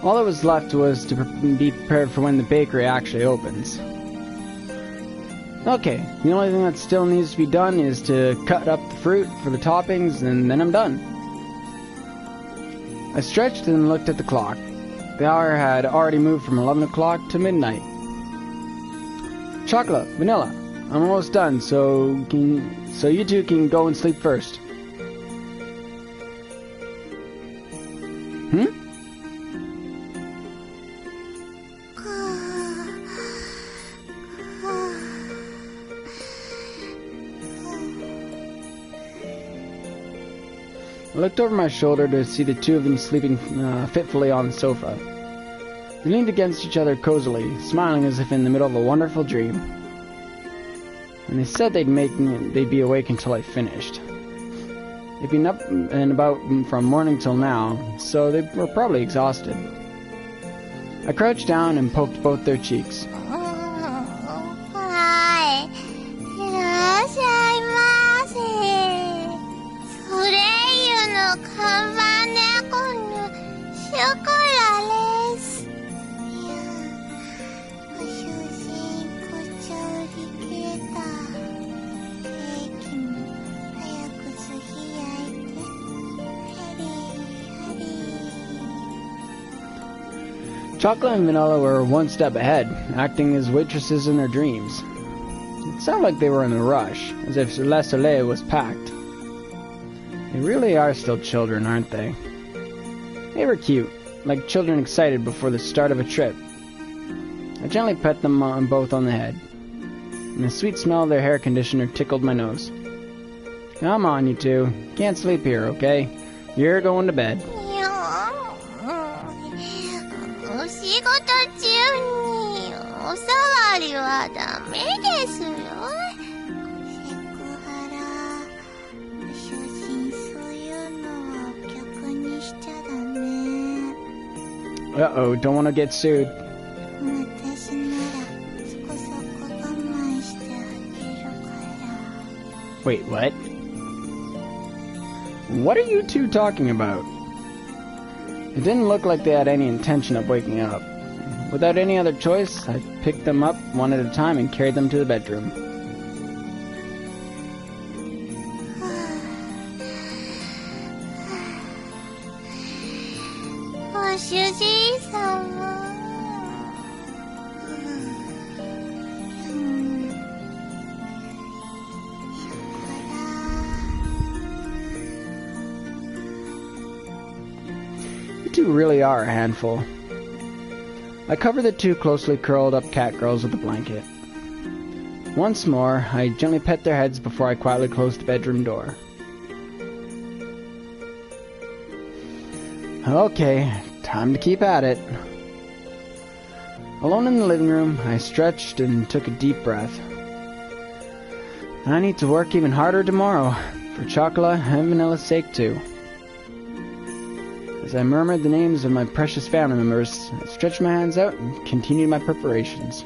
All that was left was to be prepared for when the bakery actually opens. Okay, the only thing that still needs to be done is to cut up the fruit for the toppings, and then I'm done. I stretched and looked at the clock. The hour had already moved from 11 o'clock to midnight. Chocolate, vanilla, I'm almost done, so you two can go and sleep first. I looked over my shoulder to see the two of them sleeping fitfully on the sofa. They leaned against each other cozily, smiling as if in the middle of a wonderful dream. And they said they'd be awake until I finished. They'd been up and about from morning till now, so they were probably exhausted. I crouched down and poked both their cheeks. Chocolate and Vanilla were one step ahead, acting as waitresses in their dreams. It sounded like they were in a rush, as if Le Soleil was packed. They really are still children, aren't they? They were cute, like children excited before the start of a trip. I gently pet them both on the head, and the sweet smell of their hair conditioner tickled my nose. Come on, you two. Can't sleep here, okay? You're going to bed. Uh-oh, don't want to get sued. Wait, what? What are you two talking about? It didn't look like they had any intention of waking up. Without any other choice, I picked them up one at a time and carried them to the bedroom. You two really are a handful. I covered the two closely curled up cat girls with a blanket. Once more, I gently pet their heads before I quietly closed the bedroom door. Okay, time to keep at it. Alone in the living room, I stretched and took a deep breath. I need to work even harder tomorrow, for Chocolate and Vanilla's sake too. As I murmured the names of my precious family members, I stretched my hands out and continued my preparations.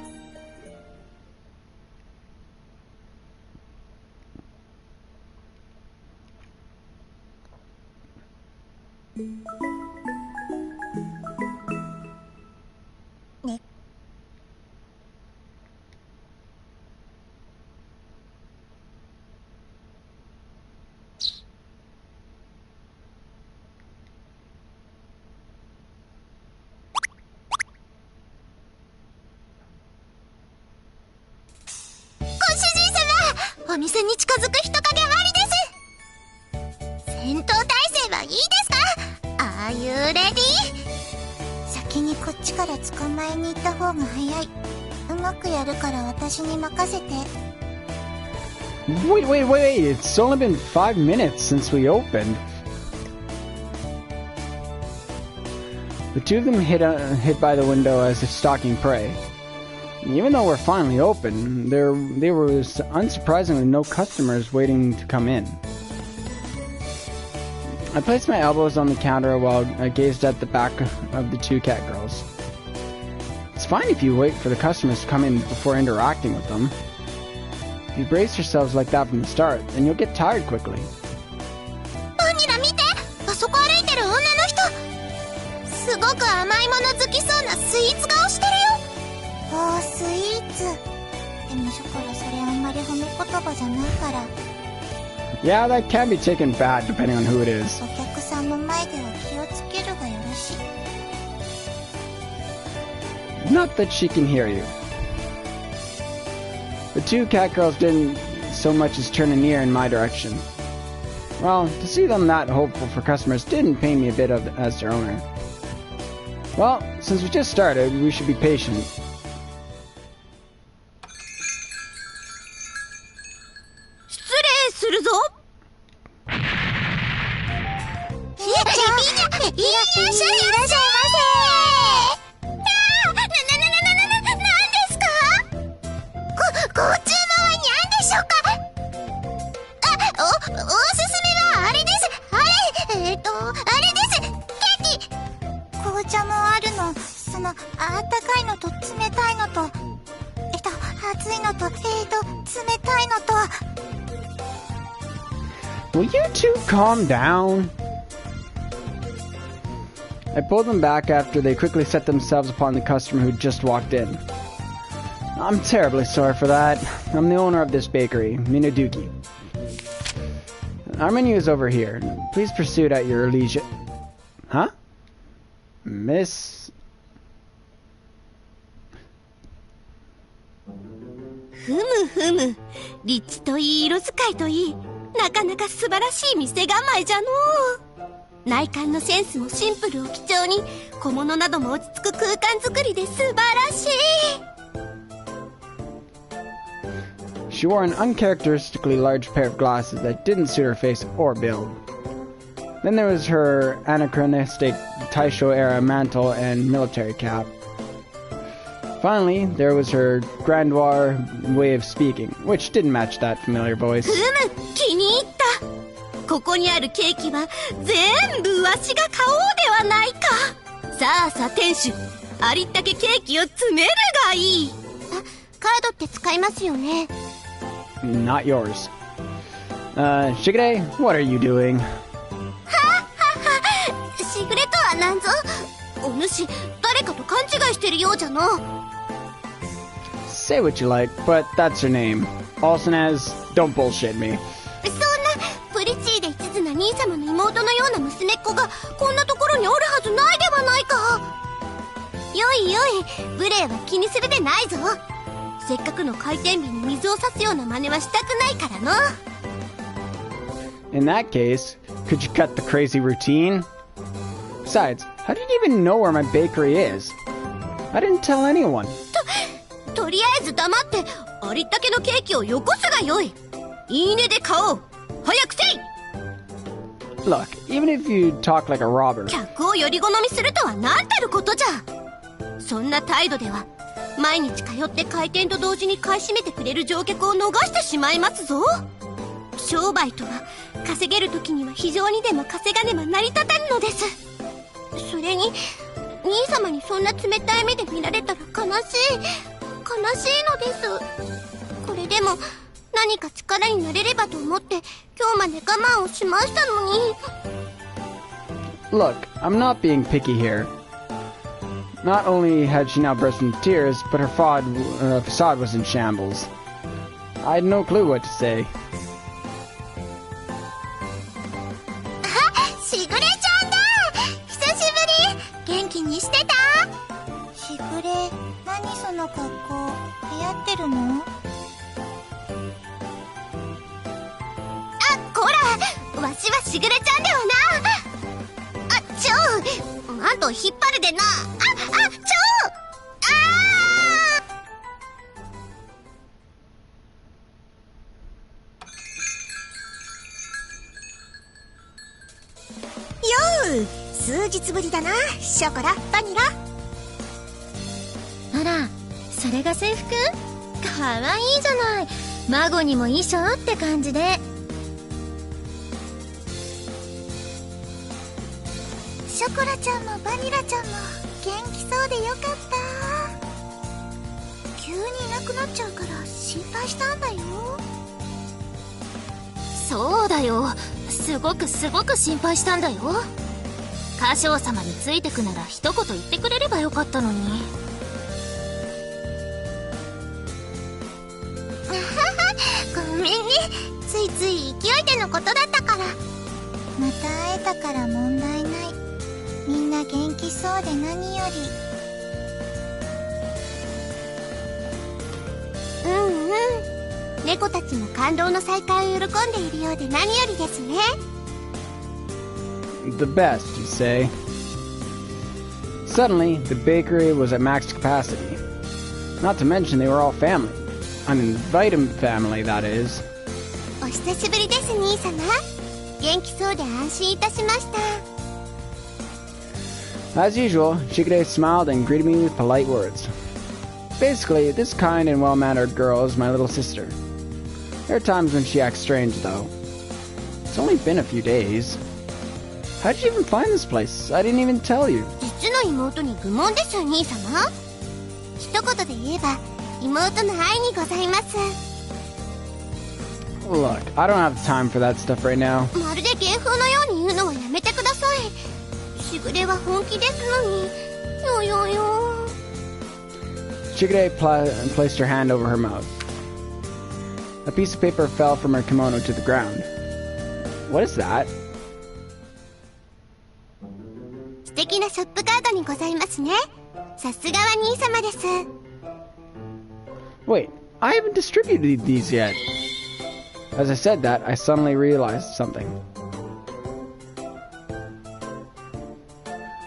Are you ready? 先にこっちから捕まえに行った方が早い。うまくやるから私に任せて。Wait, it's only been 5 minutes since we opened. The two of them hid by the window as if stalking prey. Even though we're finally open, there were unsurprisingly no customers waiting to come in. I placed my elbows on the counter while I gazed at the back of the two cat girls. It's fine if you wait for the customers to come in before interacting with them. If you brace yourselves like that from the start, then you'll get tired quickly. バニラ見て、あそこ歩いてる女の人。すすごく甘いもの好きそうなスイーツ顔してるよ。おー、スイーツ。でもショコラ、それあんまり褒め言葉じゃないから。Yeah, that can be taken bad depending on who it is. お客さんの前では気をつけるがよろしい。 Not that she can hear you. The two cat girls didn't so much as turn an ear in my direction. Well, to see them that hopeful for customers didn't pain me a bit as their owner. Well, since we just started, we should be patient. 失礼するぞ。ひーちゃん、いらっしゃいませ。なんですか？ご注文は何でしょうか？おすすめはあれです。あれです。ケーキ。紅茶もあるの。その、あったかいのと冷たいのと、熱いのと、冷たいのと。Will you two calm down? I pulled them back after they quickly set themselves upon the customer who just walked in. I'm terribly sorry for that. I'm the owner of this bakery, Minaduki. Our menu is over here. Please pursue it at your leisure. Huh? Miss? ふむふむ。立地といい、色使いといい。なかなか素晴らしい店構えじゃのう。内観のセンスもシンプルを基調に、小物なども落ち着く空間作りで素晴らしい。She wore an uncharacteristically large pair of glasses that didn't suit her face or build. Then there was her anachronistic Taisho-era mantle and military cap. Finally, there was her grandiose way of speaking, which didn't match that familiar voice. ふむ、気に入った。ここにあるケーキは全部わしが買おうではないか。さあさ、店主、ありったけケーキを詰めるがいい。カードって使いますよね。Not yours. Shigure, what are you doing? しぐれとは何ぞ。お主、誰かと勘違いしてるようじゃの。Say what you like, but that's her name. Also known as, don't bullshit me. そんなプリチーで一途な兄様の妹のような娘っ子がこんなところにおるはずないではないか。よいよい、無礼は気にするでないぞ。せっかくの回転日に水を差すような真似はしたくないからの。In that case, could you cut the crazy routine? Besides, how do you even know where my bakery is? I didn't tell anyone. とりあえず黙ってありったけのケーキをよこすがよい。いいねで買おう。早くせい。 Look, even if you talk like a robber. 客をより好みするとは何たることじゃ。そんな態度では毎日通って開店と同時に買い占めてくれる乗客を逃してしまいますぞ。商売とは稼げる時には非常にでも稼がねば成り立たぬのです。それに兄様にそんな冷たい目で見られたら悲しいのです。これでも何か力になれればと思って今日まで我慢をしましたのに。 Look, I'm not being picky here. Not only had she now burst into tears, but her facade was in shambles. I had no clue what to say. しぐれちゃんだ。久しぶり。元気にしてた？しぐれ、何その格好、流行ってるの？こら、わしはしぐれちゃんではな。あんと引っ張るでな。数日ぶりだな、ショコラ、バニラ。あら、それが制服？かわいいじゃない。孫にも衣装って感じで。ショコラちゃんもバニラちゃんも元気そうでよかった。急にいなくなっちゃうから心配したんだよ。そうだよ、すごく心配したんだよ。歌唱様についてくなら一言言ってくれればよかったのに。ごめんね、ついつい勢いでのことだったから。また会えたから問題ない。みんな元気そうで何より。猫たちも感動の再会を喜んでいるようで何よりですね。The best, you say? Suddenly, the bakery was at max capacity. Not to mention they were all family. I mean, Vitamin family, that is. お久しぶりです、兄様。元気そうで安心いたしました。As usual, Shigure smiled and greeted me with polite words. Basically, this kind and well-mannered girl is my little sister. There are times when she acts strange, though. It's only been a few days. How did you even find this place? I didn't even tell you. 実の妹に愚問です、兄様。一言で言えば、妹の愛にございます。Look, I don't have time for that stuff right now. まるで芸風のように言うのはやめてください。しぐれは本気ですのに。よよよ。Shigure placed her hand over her mouth. A piece of paper fell from her kimono to the ground. What is that? 素敵なショップカードにございますね。さすがは兄様です。Wait, I haven't distributed these yet. As I said that, I suddenly realized something.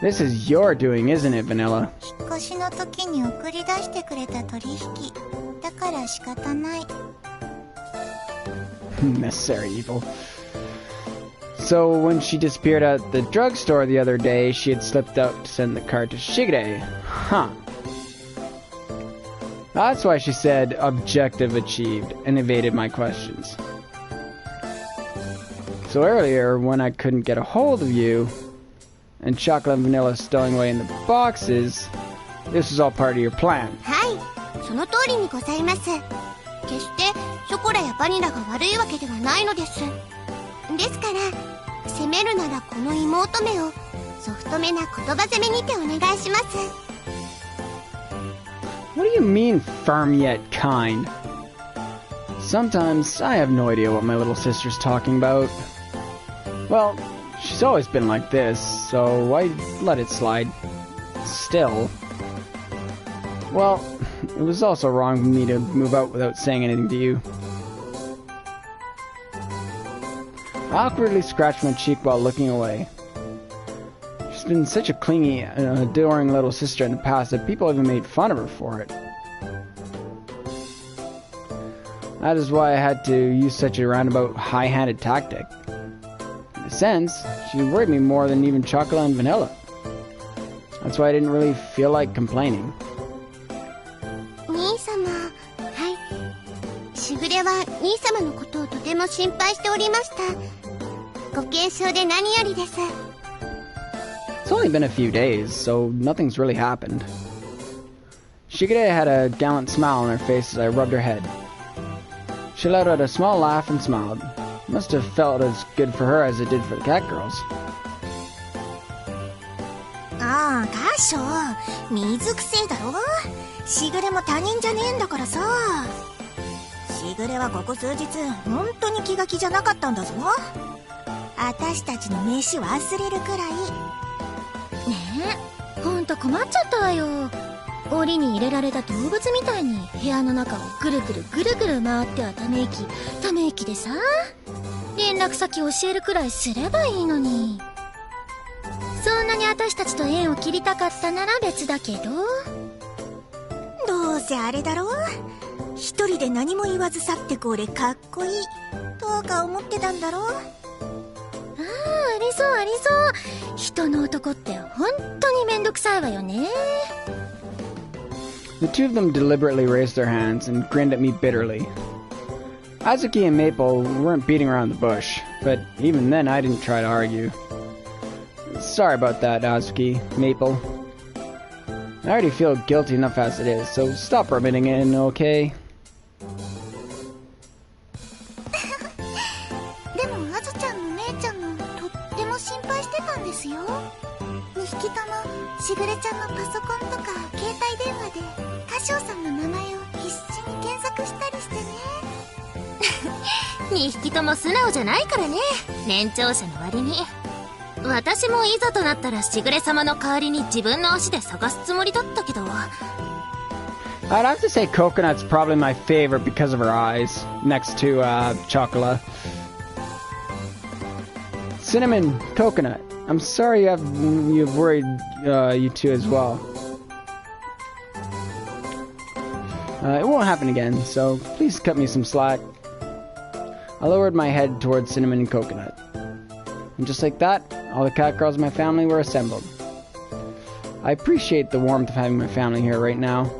This is your doing, isn't it, Vanilla? 引っ越しの時に送り出してくれた取引。だから仕方ない。Necessary evil. So when she disappeared at the drugstore the other day, she had slipped out to send the card to Shigure. Huh. That's why she said objective achieved and evaded my questions. So earlier, when I couldn't get a hold of you, and Chocolate and Vanilla stowing away in the boxes, this was all part of your plan. はい、その通りにございます。決してショコラやバニラが悪いわけではないのです。ですから、責めるならこの妹めをソフトめな言葉攻めにてお願いします。What do you mean, firm yet kind? Sometimes I have no idea what my little sister's talking about. Well, she's always been like this, so why let it slide? Still. Well, it was also wrong of me to move out without saying anything to you. I awkwardly scratched my cheek while looking away. She's been such a clingy and adoring little sister in the past that people even made fun of her for it. That is why I had to use such a roundabout, high-handed tactic. In a sense, she worried me more than even Chocolate and Vanilla. That's why I didn't really feel like complaining. 兄様、はい。しぐれは兄様のことをとても心配しておりました。ご健勝で何よりです。It's only been a few days, so nothing's really happened. Shigure had a gallant smile on her face as I rubbed her head. She let out a small laugh and smiled. Must have felt as good for her as it did for the cat girls. ああ、カッショ、水くせえだろ。しぐれも他人じゃねえんだからさ。しぐれはここ数日本当に気が気じゃなかったんだぞ。私たちの飯忘れるくらい。ねえ、ほんと困っちゃったわよ。檻に入れられた動物みたいに部屋の中をぐるぐるぐるぐる回ってはため息でさ、連絡先教えるくらいすればいいのに。そんなに私たちと縁を切りたかったなら別だけど。どうせあれだろ、一人で何も言わず去ってく俺かっこいいとか思ってたんだろ。ありそうありそう。人の男って本当にめんどくさいわよね。The two of them deliberately raised their hands and grinned at me bitterly. Azuki and Maple weren't beating around the bush, but even then I didn't try to argue. Sorry about that, Azuki, Maple. I already feel guilty enough as it is, so stop rubbing it in, okay? でもあずちゃんも姉ちゃんもとっても心配してたんですよ。しぐれちゃんのパソコンとか携帯電話で歌唱さんの名前を必死に検索したりしてね。2匹とも素直じゃないからね、年長者の割に。私もいざとなったらしぐれ様の代わりに自分の足で探すつもりだったけど。I'd have to say Coconut's probably my favorite because of her eyes, next to Chocolate. Cinnamon, Coconut, I'm sorry you've worried you two as well. It won't happen again, so please cut me some slack. I lowered my head towards Cinnamon and Coconut. And just like that, all the cat girls in my family were assembled. I appreciate the warmth of having my family here right now.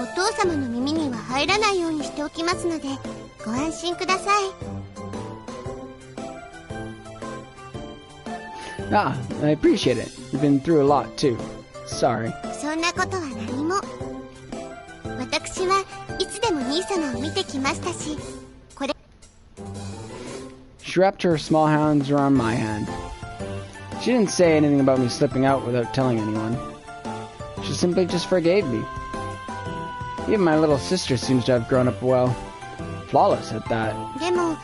お父様の耳には入らないようにしておきますので、ご安心ください。Ah, I appreciate it. You've been through a lot too. Sorry. そんなことは何も。私はいつでも兄様を見てきましたし、これ。She wrapped her small hands around my hand. She didn't say anything about me slipping out without telling anyone. She simply just forgave me. Even my little sister seems to have grown up well. Flawless at that. でも、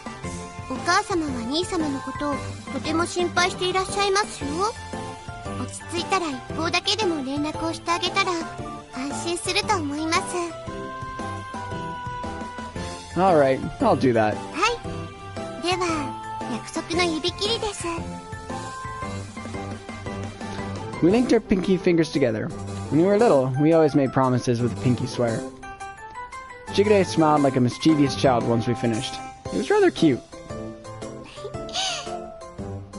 お母様は兄様のことをとても心配していらっしゃいますよ。落ち着いたら一方だけでも連絡をしてあげたら安心すると思います。Alright, I'll do that. はい。では、約束の指切りです。We linked our pinky fingers together. When we were little, we always made promises with a pinky swear. Shigure smiled like a mischievous child once we finished. It was rather cute.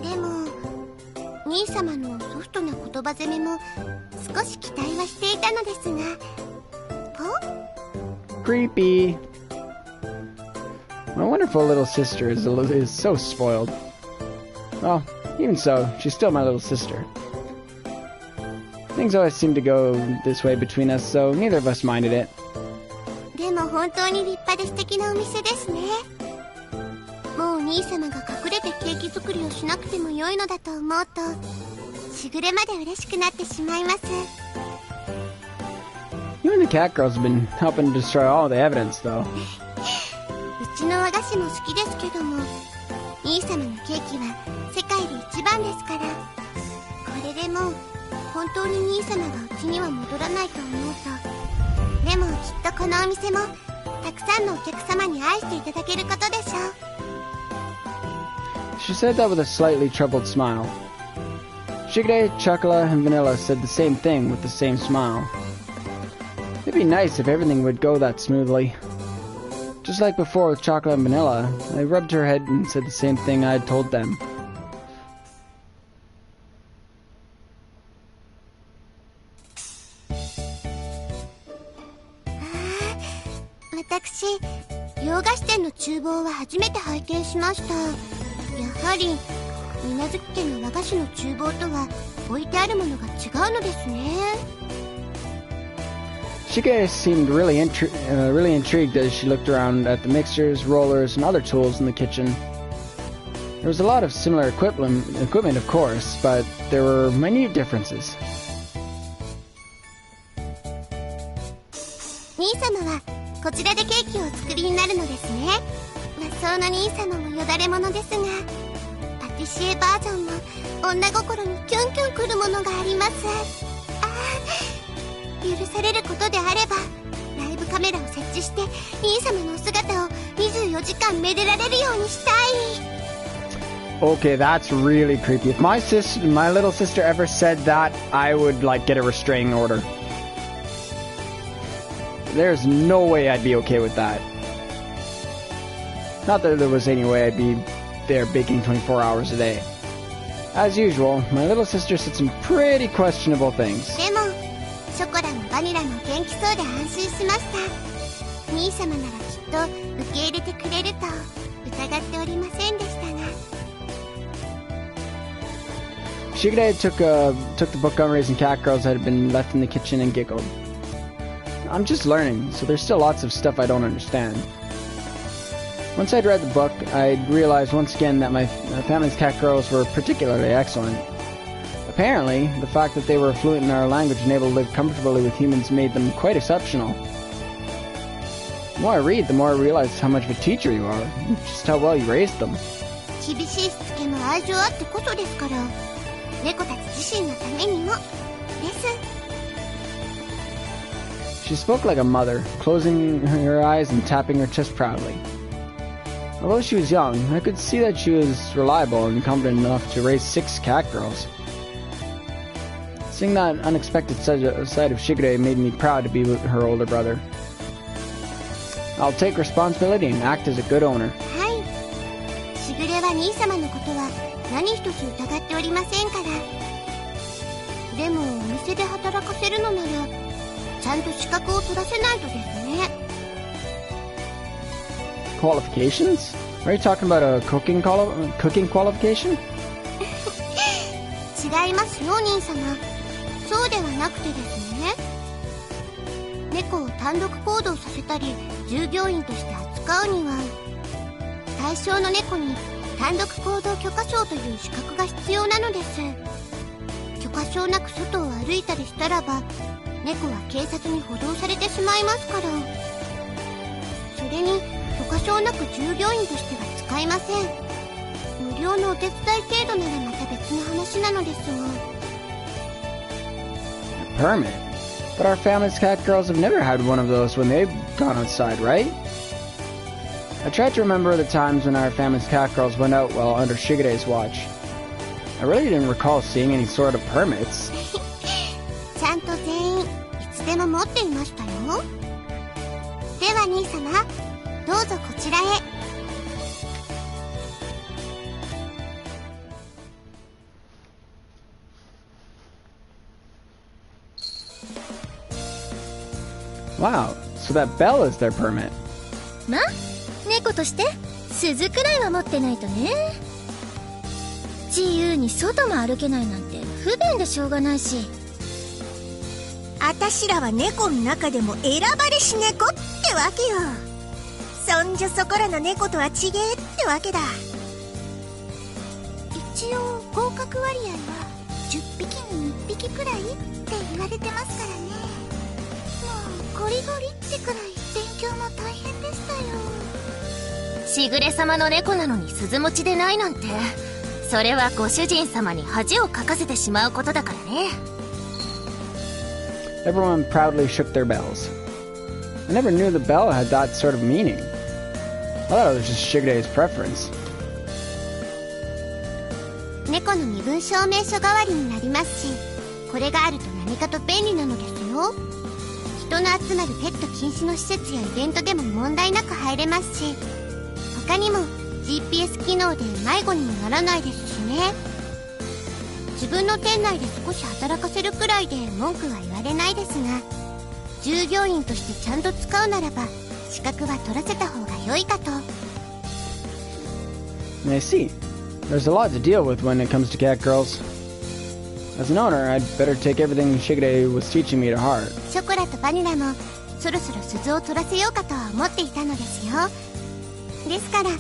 でも、兄様のソフトな言葉攻めも少し期待はしていたのですが。Creepy. My wonderful little sister is so spoiled. Well, even so, she's still my little sister. Things always seem to go this way between us, so neither of us minded it. でも本当に立派で素敵なお店ですね。もう兄様が隠れてケーキ作りをしなくても良いのだと思うと、しぐれまで嬉しくなってしまいます。You and the cat girls have been helping to destroy all the evidence, though. うちの和菓子も好きですけども、兄様のケーキは世界で一番ですから、これでもう本当に兄様がうちには戻らないと思うと、でもきっとこのお店もたくさんのお客様に愛していただけることでしょう。She said that with a slightly troubled smile. Shigure, Chocolate, and Vanilla said the same thing with the same smile. It'd be nice if everything would go that smoothly. Just like before with Chocolate and Vanilla, I rubbed her head and said the same thing I had told them. 私、洋菓子店の厨房は初めて拝見しました。やはり水無月家の和菓子の厨房とは置いてあるものが違うのですね。Shigure seemed really intrigued as she looked around at the mixers, rollers, and other tools in the kitchen. There was a lot of similar equipment, of course, but there were minute differences. 兄様はこちらでケーキをお作りになるのですね。魔装の兄様もよだれ者ですが、パティシエバージョンも女心にキュンキュンくるものがあります。許されることであればライブカメラを設置して兄様のお姿を24時間めでられるようにしたい。 Okay, that's really creepy. If my little sister ever said that, I would get a restraining order. There's no way I'd be okay with that. Not that there was any way I'd be there baking 24 hours a day. As usual, my little sister said some pretty questionable things. でもショコラもバニラも元気そうで安心しました。兄様ならきっと受け入れてくれると疑っておりませんでしたが。Shigure took the book gummies and cat girls that had been left in the kitchen and giggled. I'm just learning, so there's still lots of stuff I don't understand. Once I'd read the book, I'd realized once again that my family's cat girls were particularly excellent. A Apparently, the fact that they were fluent in our language and able to live comfortably with humans made them quite exceptional. The more I read, the more I realize how much of a teacher you are, and just how well you raised them. 厳しいしつけも愛情あってこそですから、猫たち自身のためにもです。 She spoke like a mother, closing her eyes and tapping her chest proudly. Although she was young, I could see that she was reliable and confident enough to raise 6 cat girls. Seeing that unexpected side of Shigure made me proud to be with her older brother. I'll take responsibility and act as a good owner. はい。しぐれは兄様のことは何一つ疑っておりませんから。でもお店で働かせるのなら、ちゃんと資格を取らせないとですね。Qualifications? Are you talking about a cooking qualification? 違いますよ、兄様。そうではなくてですね。猫を単独行動させたり、従業員として扱うには、対象の猫に単独行動許可証という資格が必要なのです。許可証なく外を歩いたりしたらば、猫は警察に補導されてしまいますから。それに許可証なく従業員としては使えません。無料のお手伝い程度ならまた別の話なのですが。Permit? But our family's cat girls have never had one of those when they've gone outside, right? I tried to remember the times when our family's cat girls went out while under Shigure's watch. I really didn't recall seeing any sort of permits. ちゃんと全員いつでも持っていましたよ。では兄様、どうぞこちらへ。Wow, so that bell is their permit. ま、猫として鈴くらいは持ってないとね。自由に外も歩けないなんて不便でしょうがないし。あたしらは猫の中でも選ばれし猫ってわけよ。そんじょそこらの猫とは違えってわけだ。一応合格割合は10匹に1匹くらいって言われてますからね。もうゴリゴリってくらい勉強も大変でしたよ。しぐれ様の猫なのに鈴持ちでないなんて、それはご主人様に恥をかかせてしまうことだからね。Everyone proudly shook their bells. I never knew the bell had that sort of meaning. I thought it was just Shigure's preference. 猫の身分証明書代わりになりますし、これがあると何かと便利なのですよ。人の集まるペット禁止の施設やイベントでも問題なく入れますし、他にも GPS 機能で迷子にもならないですしね。自分の店内で少し働かせるくらいで文句は言われないですが、従業員としてちゃんと使うならば資格は取らせた方が良いかと。I see. There's a lot to deal with when it comes to cat girls. As an owner, I'd better take everything Shigure was teaching me to heart. ショコラとバニラもそろそろ鈴を取らせようかとは思っていたのですよ。ですから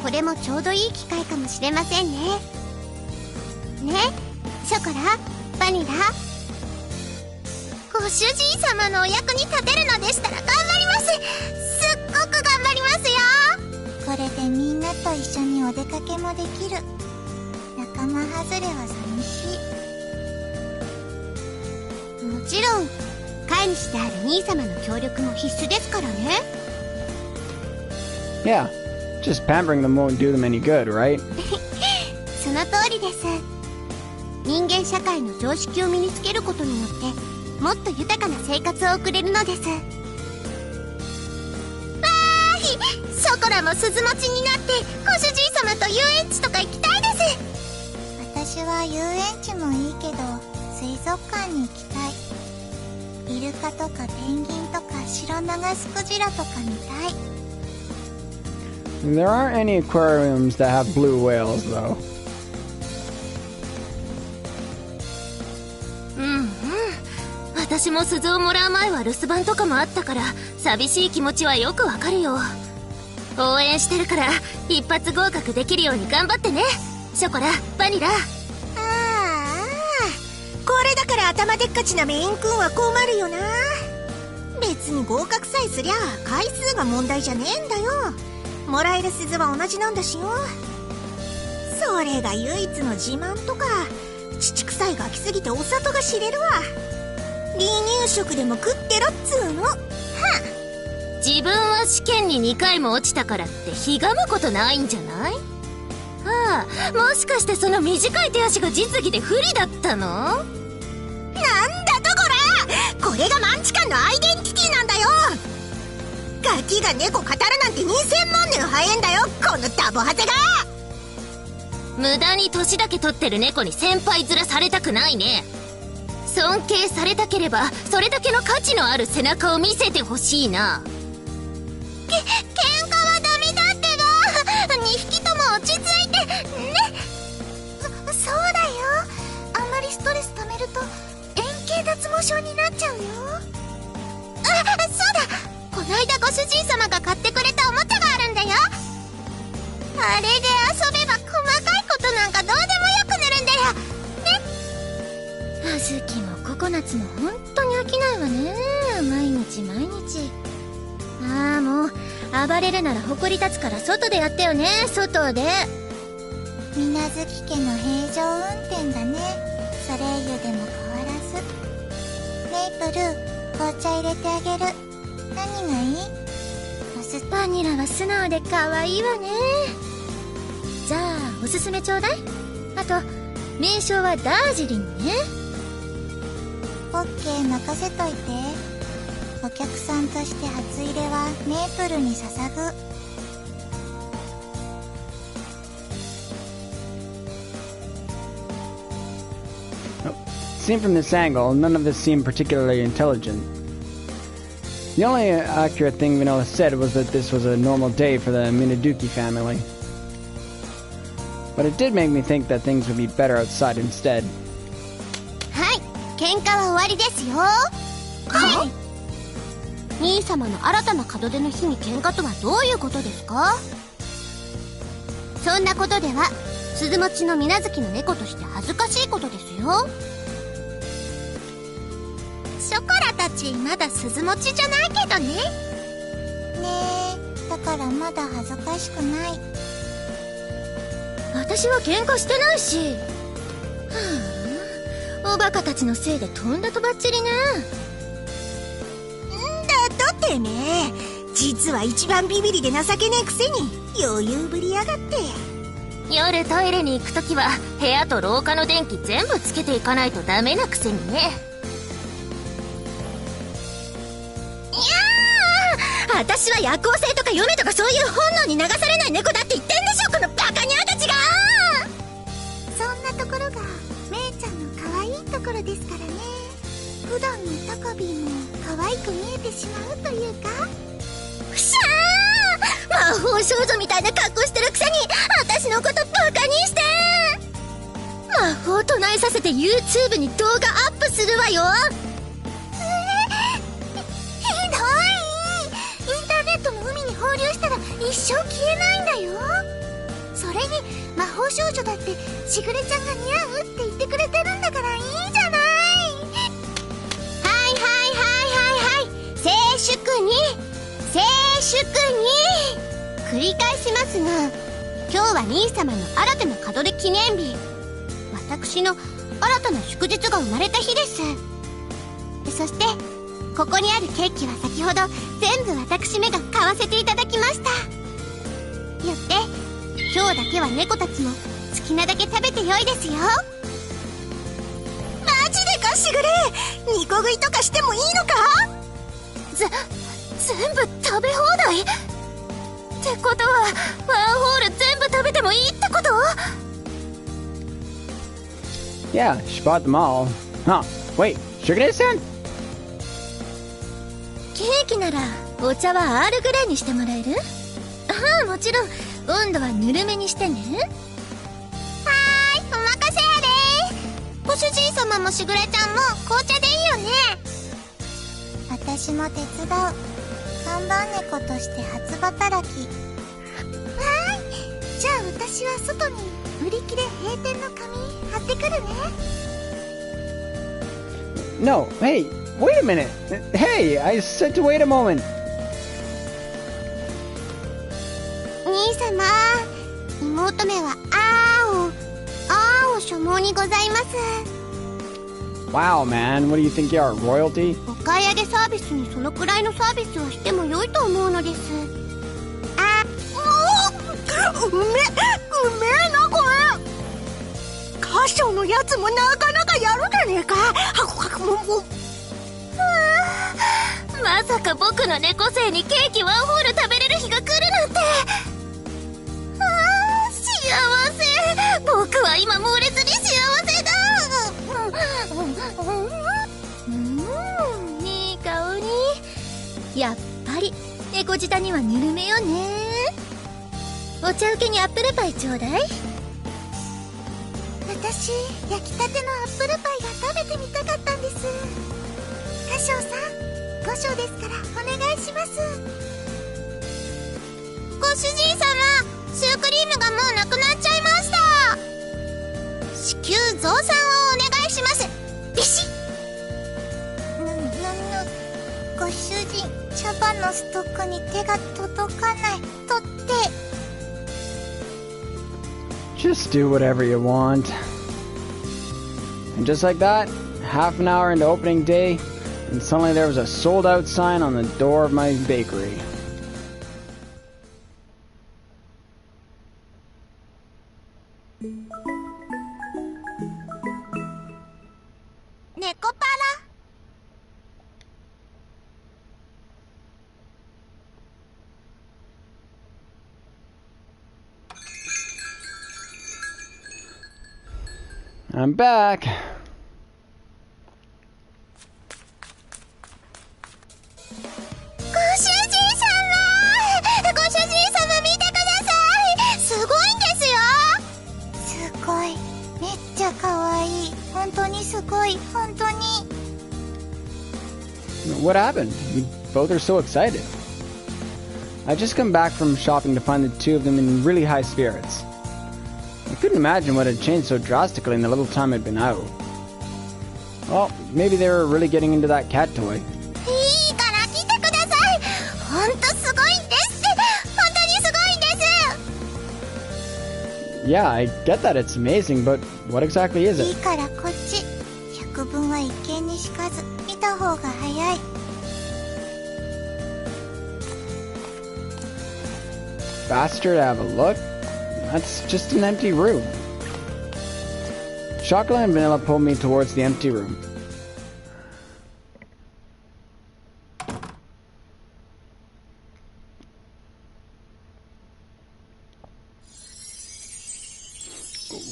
これもちょうどいい機会かもしれませんね。ね、ショコラ、バニラ。ご主人様のお役に立てるのでしたら頑張ります。すっごく頑張りますよ。これでみんなと一緒にお出かけもできる。仲間外れは寂しい。もちろん飼い主である兄様の協力も必須ですからね。Yeah, just pampering them won't do them any good, right? その通りです。人間社会の常識を身につけることによってもっと豊かな生活を送れるのです。わーい、ショコラも鈴持ちになってご主人様と遊園地とか行きたいです。私は遊園地もいいけど水族館に行きたい。イルカとかペンギンとかシロナガスクジラとか見たい。There aren't any aquariums that have blue whales, though. 私も鈴をもらう前は留守番とかもあったから寂しい気持ちはよくわかるよ。応援してるから一発合格できるように頑張ってね、ショコラ、バニラ。ああ、頭でっかちなメイン君は困るよな。別に合格さえすりゃ回数が問題じゃねえんだよ。もらえる鈴は同じなんだしよ。それが唯一の自慢とか、乳臭いガキすぎてお里が知れるわ。離乳食でも食ってろっつうの。はっ。自分は試験に2回も落ちたからってひがむことないんじゃない？ああ、もしかしてその短い手足が実技で不利だったの？なんだとこら！これがマンチカンのアイデンティティなんだよ。ガキが猫語るなんて2000万年早いんだよ、このダボハゼが。無駄に年だけ取ってる猫に先輩面されたくないね。尊敬されたければそれだけの価値のある背中を見せてほしいな。喧嘩はダメだってば。2匹とも落ち着いてね。そうだよ。あんまりストレス溜めると円形脱毛症になっちゃうよ。あ、そうだ、こないだご主人様が買ってくれたおもちゃがあるんだよ。あれで遊べば細かいことなんかどうでもよくなるんだよね。あずきもココナツも本当に飽きないわね。毎日毎日。ああ、もう暴れるなら埃立つから外でやってよね。外で。水無月家の平常運転だね。ソレイユでも変わらず。メイプル、紅茶入れてあげる。何がいい？バニラは素直で可愛いわね。じゃあおすすめちょうだい。あと名称はダージリンね。オッケー、任せといて。お客さんとして初入れはメープルに捧ぐ。Seen from this angle, none of this seemed particularly intelligent. The only accurate thing Vanilla said was that this was a normal day for the Minaduki family. But it did make me think that things would be better outside instead. はい、喧嘩は終わりですよ。はい。兄様の新たな門出の日に喧嘩とはどういうことですか？そんなことでは鈴持ちの水無月の猫として恥ずかしいことですよ。ショコラたちまだ鈴持ちじゃないけどね。ねえ、だからまだ恥ずかしくない。私は喧嘩してないし。はあ、おバカたちのせいでとんだとばっちりね。だとてめえ、実は一番ビビリで情けねえくせに余裕ぶりやがって。夜トイレに行くときは部屋と廊下の電気全部つけていかないとダメなくせにね。私は夜行性とか夢とかそういう本能に流されない猫だって言ってんでしょ、このバカニャーたちが。そんなところがめいちゃんの可愛いところですからね。普段のタカビーも可愛く見えてしまうというか。ふしゃー、魔法少女みたいな格好してるくせに私のことバカにして。魔法唱えさせて YouTube に動画アップするわよ。放流したら一生消えないんだよ。それに魔法少女だってしぐれちゃんが似合うって言ってくれてるんだからいいじゃない。はい静粛に繰り返しますが、今日は兄様の新たな門出記念日、私の新たな祝日が生まれた日です。そしてここにあるケーキは先ほど全部私めが買わせていただきました。よって今日だけは猫たちも好きなだけ食べてよいですよ。マジでかしぐれ、2個食いとかしてもいいのか？全部食べ放題ってことはワンホール全部食べてもいいってこと？ Yeah, she bought them all. Huh, wait, Shugure-san? ケーキならお茶はアールグレーにしてもらえる？ああ、もちろん温度はぬるめにしてね。はーい、お任せやで。ご主人様もしぐれちゃんも紅茶でいいよね。私も手伝う。看板猫として初働き。はーい、じゃあ私は外に売り切れ閉店の紙貼ってくるね。No, hey, wait a minute. Hey, I said to wait a moment. 兄様、妹めは所望にございます。 Wow, man, what do you think you are, royalty? お買い上げサービスにそのくらいのサービスをしても良いと思うのです。うめえなこれ。歌唱のやつもなかなかやるじゃねえか。まさか僕の猫生にケーキワンホール食べれる日が来るなんて。幸せ。僕は今猛烈に幸せだ。いい香り。やっぱり猫舌にはぬるめよね。お茶受けにアップルパイちょうだい。私、焼きたてのアップルパイが食べてみたかったんです。歌唱さん、ご賞ですからお願いします。ご主人様、シュークリームがもうなくなっちゃいました。至急増産をお願いします。ビシッ。ご主人、茶葉のストックに手が届かない。取って。Just do whatever you want. And just like that, half an hour into opening day, and suddenly there was a sold out sign on the door of my bakery. Nekopara? I'm back. ご主人様見てください。すごいんですよ。すごい。めっちゃ可愛い。本当にすごい。本当に。What happened? You both are so excited. I just come back from shopping to find the two of them in really high spirits. I couldn't imagine what had changed so drastically in the little time I'd been out. Well, maybe they were really getting into that cat toy. いいから来てください。本当すごいんですって。本当にすごいんです。 Yeah, I get that it's amazing, but what exactly is いい it? からこっち。百聞は一見にしかず。見た方が早い。Faster to have a look? That's just an empty room. Chocolate and Vanilla pulled me towards the empty room.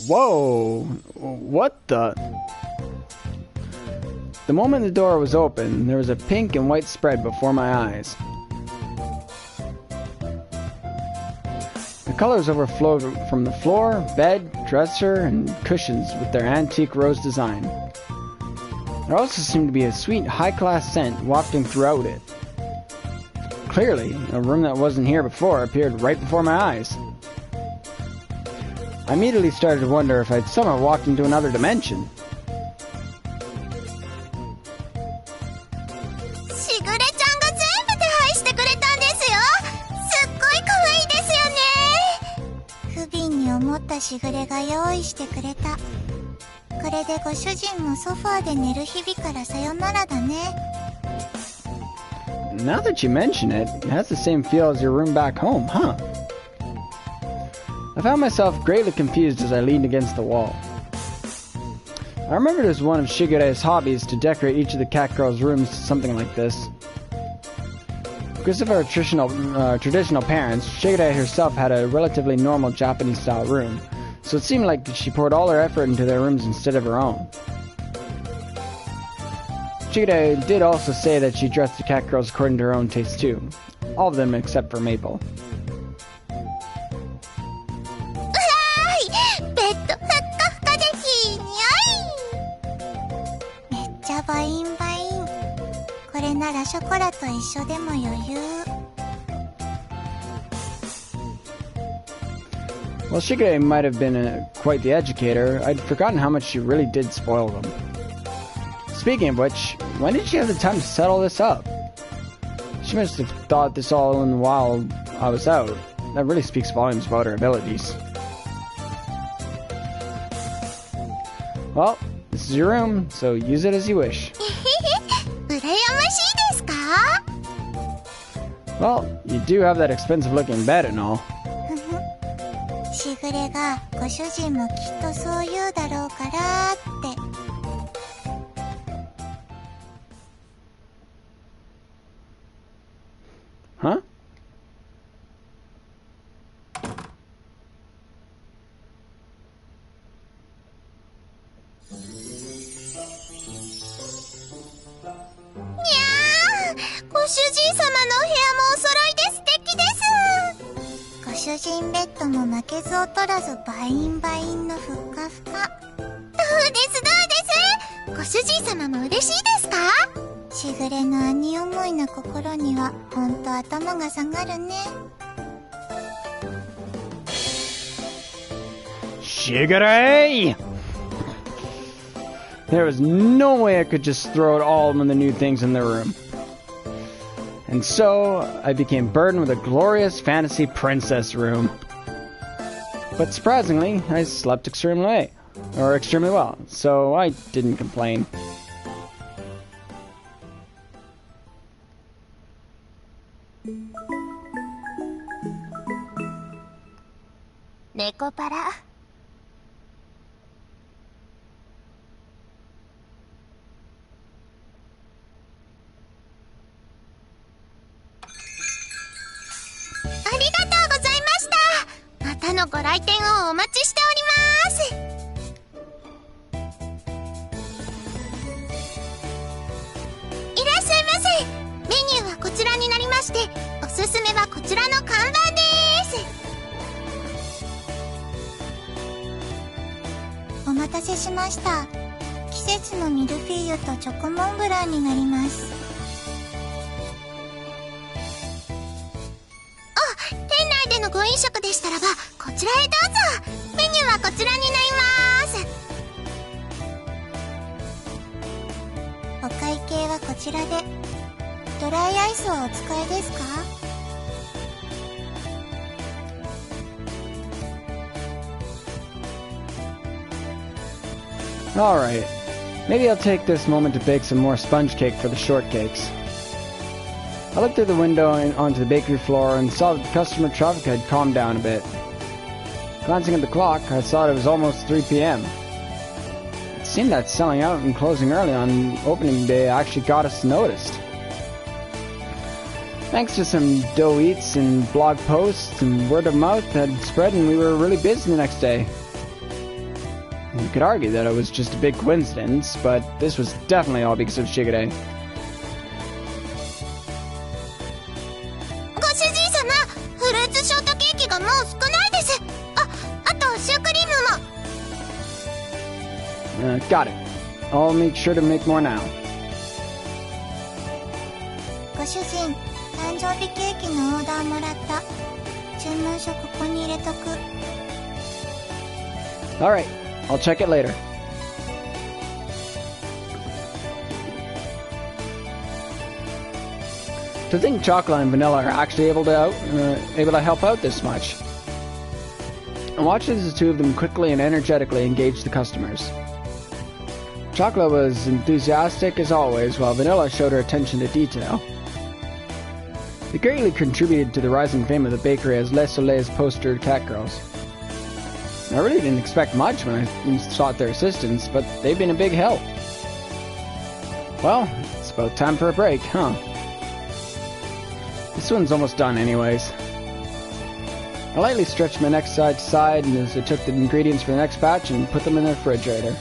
Whoa! What the? The moment the door was open, there was a pink and white spread before my eyes. The colors overflowed from the floor, bed, dresser, and cushions with their antique rose design. There also seemed to be a sweet, high-class scent wafting throughout it. Clearly, a room that wasn't here before appeared right before my eyes. I immediately started to wonder if I'd somehow walked into another dimension. しぐれちゃんが全部手配してくれたんですよ。すっごい可愛いですよね。不憫に思ったしぐれが用意してくれた。これでご主人もソファーで寝る日々からさよならだね。 Now that you mention it, it has the same feel as your room back home, huh? I found myself greatly confused as I leaned against the wall. I remembered it was one of Shigure's hobbies to decorate each of the cat girls' rooms something like this. Because of her traditional parents, Shigure herself had a relatively normal Japanese-style room, so it seemed like she poured all her effort into their rooms instead of her own. Shigure did also say that she dressed the cat girls according to her own taste too. All of them except for Maple. ベッドふっかふかでひんやい。めっちゃバインバイン。これならショコラと一緒でも余裕。 While Shigure might have been quite the educator, I'd forgotten how much she really did spoil them. speaking of which, when did she have the time to settle this up? She must have thought this all in while I was out. That really speaks volumes about her abilities. Well, this is your room, so use it as you wish. 羨ましいですか? Well, you do have that expensive-looking bed and all. しぐれがご主人もきっとそう言うだろうからって。Huh? Nya! ご主人様のお部屋もお揃いで素敵です。ご主人ベッドも負けず劣らずバインバインのふっかふか。どうですどうです？ご主人様も嬉しいですか？しぐれの兄思いな心にはほんと頭が下がるね。Shigure! There was no way I could just throw out all of the new things in the room. And so, I became burdened with a glorious fantasy princess room. But surprisingly, I slept extremely well, so I didn't complain. Nekopara. ありがとうございました。またのご来店をお待ちしております。いらっしゃいませ。メニューはこちらになりまして、おすすめはこちらの看板です。お待たせしました。季節のミルフィーユとチョコモンブランになります。ご飲食でしたらばこちらへどうぞ。メニューはこちらになります。お会計はこちらで。ドライアイスはお使いですか？ Alright, maybe I'll take this moment to bake some more sponge cake for the shortcakes. I looked through the window and onto the bakery floor and saw that the customer traffic had calmed down a bit. Glancing at the clock, I saw it was almost 3 p.m. It seemed that selling out and closing early on opening day actually got us noticed. Thanks to some dough eats and blog posts and word of mouth had spread, and we were really busy the next day. You could argue that it was just a big coincidence, but this was definitely all because of Shigure. ご主人様、フルーツショートケーキがもう少ないです。あとシュークリームも。Got it. I'll make sure to make more now. ご主人、誕生日ケーキのオーダーもらった。注文書ここに入れとく。Alright, I'll check it later. To think chocolate and vanilla are actually able to help out this much. I watched as the two of them quickly and energetically engaged the customers. Chocolate was enthusiastic as always, while vanilla showed her attention to detail. They greatly contributed to the rising fame of the bakery as Les Soleil's poster cat girls. I really didn't expect much when I sought their assistance, but they've been a big help. Well, it's about time for a break, huh? This one's almost done anyways. I lightly stretched my neck side to side as I took the ingredients for the next batch and put them in the refrigerator.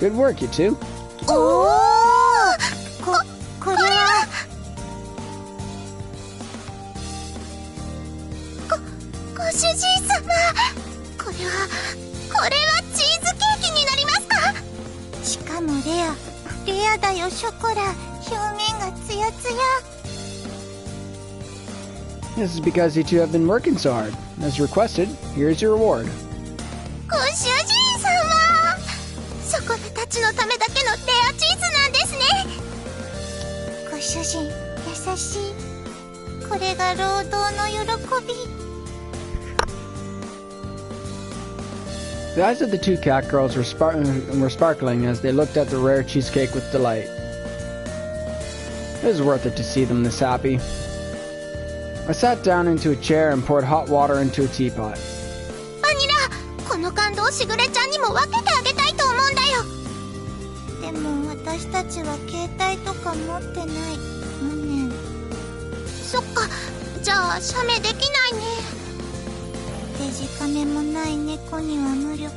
Good work, you two. おー！これはご主人様、これはチーズケーキになりますか？しかもレアだよショコラ。表面がツヤツヤ。This is because you two have been working so hard. As requested, here's your reward. ご主人様、そこねたちのためだけのレアチーズなんですね。ご主人、優しい。これが労働の喜び。The eyes of the two cat girls were sparkling as they looked at the rare cheesecake with delight. It was worth it to see them this happy. I sat down into a chair and poured hot water into a teapot. バニラ、この感動をしぐれちゃんにも分けてあげたいと思うんだよ。でも私たちは携帯とか持ってない。無念。そっか、じゃあ写メできないね。デジカメもない猫には無力。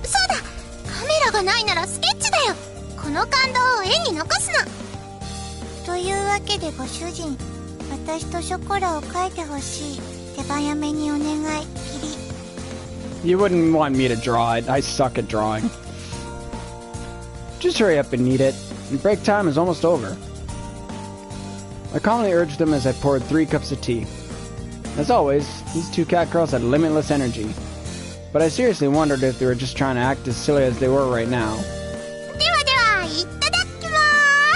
そうだ、カメラがないならスケッチだよ。この感動を絵に残すの。というわけでご主人、私とショコラを描いてほしい。手早めにお願い。キリ。 You wouldn't want me to draw it. I suck at drawing. Just hurry up and eat it. Break time is almost over. I calmly urged them as I poured 3 cups of tea. As always, these two cat girls had limitless energy. But I seriously wondered if they were just trying to act as silly as they were right now. ではでは、いただきま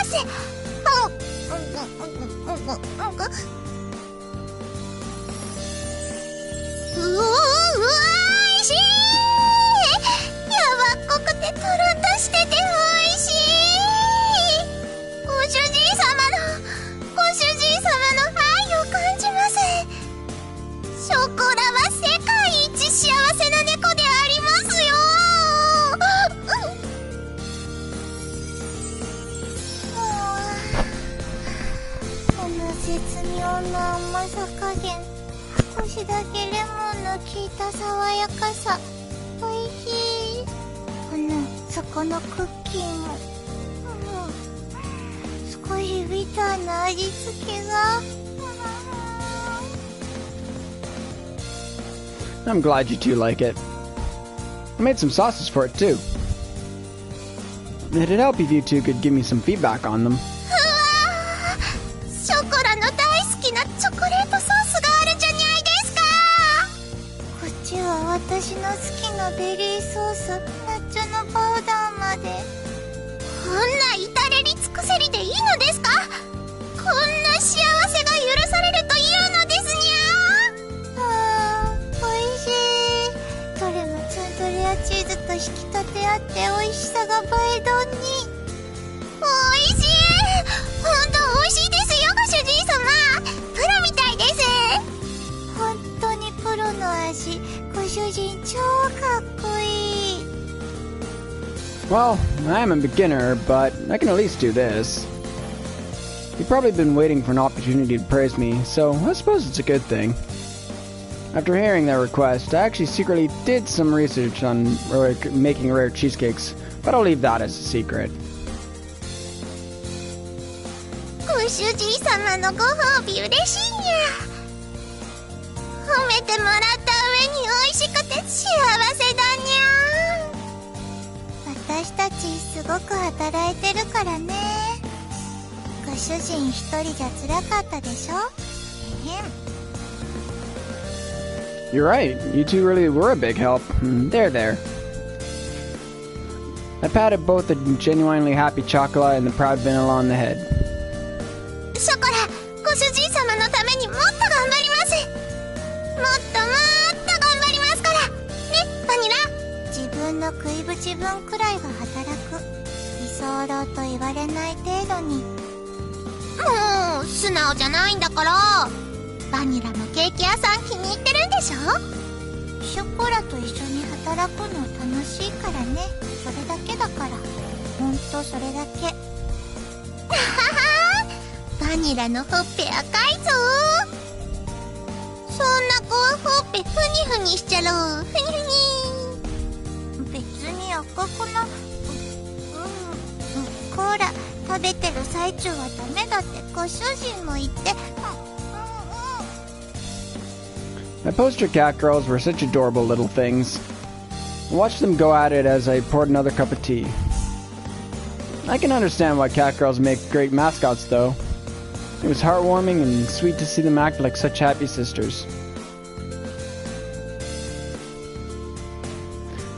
ーす。おいしい。やばっこくてとろっとしてておいしい。ご主人様の愛を感じます。ショコラは世界一幸せな猫でありますよ。この絶妙な甘さ加減、少しだけレモンの効いた爽やかさ、おいしい。そこのクッキーも、少しビターな味付けが。I'm glad you two like it. I made some sauces for it too. It'd help if you two could give me some feedback on them. ショコラの大好きなチョコレートソースがあるじゃないですか。こっちは私の好きなベリーソース、抹茶のパウダーまで。こんな至れり尽くせりでいいのですか。こんな幸せが許されるというのですにゃ。おいしい。どれもツンとレアチーズと引き立て合って美味しさが倍丼に。おいしい。ほんと美味しいですよ、ご主人様。プロみたいです。本当にプロの味。ご主人超かっこいい。Well, I am a beginner, but I can at least do this. You've probably been waiting for an opportunity to praise me, so I suppose it's a good thing. After hearing their request, I actually secretly did some research on making rare cheesecakes, but I'll leave that as a secret. ご主人様のご褒美嬉しいにゃ。褒めてもらった上に美味しくて幸せだにゃ。私たちすごく働いてるからね。ご主人一人じゃ辛かったでしょ。You're right. You two really were a big help. There. I patted both the genuinely happy chocolate and the proud vanilla on the head. ショコラ、ご主人様のためにもっと頑張ります。もっと頑張りますから。ね、バニラ。自分の食いぶち分くらいは働く。居候と言われない程度に。もう、素直じゃないんだから。バニラのケーキ屋さん気に入ってるんでしょ。ショコラと一緒に働くの楽しいからね。それだけだから。ほんとそれだけ。バニラのほっぺ赤いぞ。そんな子はほっぺふにふにしちゃろう。ふにふに。別に赤くな。コーラ食べてる最中はダメだってご主人も言って。My poster cat girls were such adorable little things. I watched them go at it as I poured another cup of tea. I can understand why cat girls make great mascots, though. It was heartwarming and sweet to see them act like such happy sisters.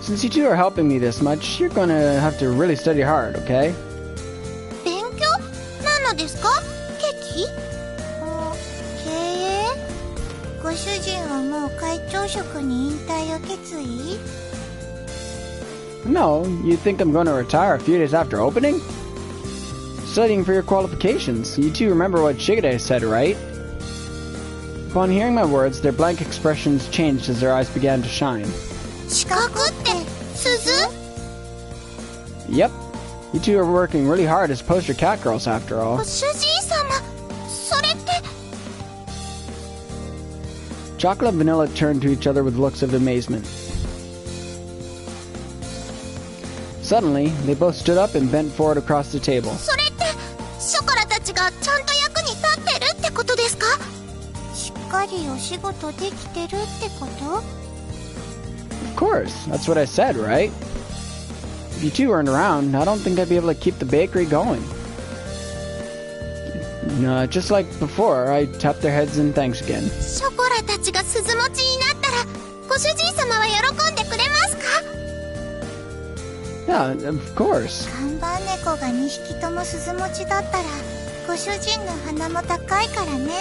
Since you two are helping me this much, you're gonna have to really study hard, okay? 勉強何のですか？ケーキ？経営？ご主人はもう会長職に引退を決意？ No, you think I'm going to retire a few days after opening? Studying for your qualifications. You two remember what Shigede said, right? Upon hearing my words, their blank expressions changed as their eyes began to shine. 資格って鈴？ Yep. You two are working really hard as poster cat girls after all. ご主人様、それって。 Chocolate and Vanilla turned to each other with looks of amazement. Suddenly, they both stood up and bent forward across the table. それってショコラたちがちゃんと役に立ってるってことですか？しっかりお仕事できてるってこと？ Of course, that's what I said, right? If you two weren't around, I don't think I'd be able to keep the bakery going. Just like before, I tapped their heads in thanks again. ショコラたちが鈴持ちになったらご主人様は喜んでくれますか？ Yeah, of course. 看板猫が2匹とも鈴持ちだったらご主人の鼻も高いからね。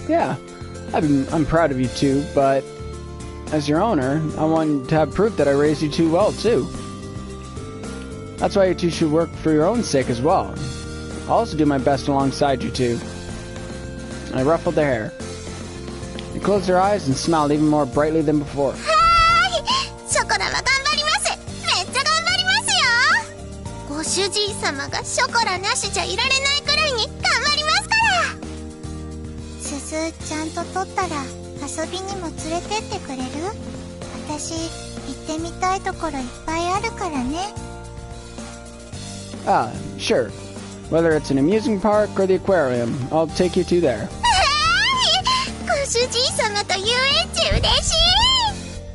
Yeah, I'm proud of you two, but as your owner, I want to have proof that I raised you two well, too. That's why you two should work for your own sake as well. I'll also do my best alongside you two. I ruffled their hair. They closed their eyes and smiled even more brightly than before. はーい、ショコラは頑張ります。めっちゃ頑張りますよ。ご主人様がショコラなしじゃいられないくらいに頑張りますから。鈴ちゃんと取ったら遊びにも連れてってくれる？私行ってみたいところいっぱいあるからね。 Ah, sure. Whether it's an amusement park or the aquarium, I'll take you two there. ご主人様と遊園地嬉しい。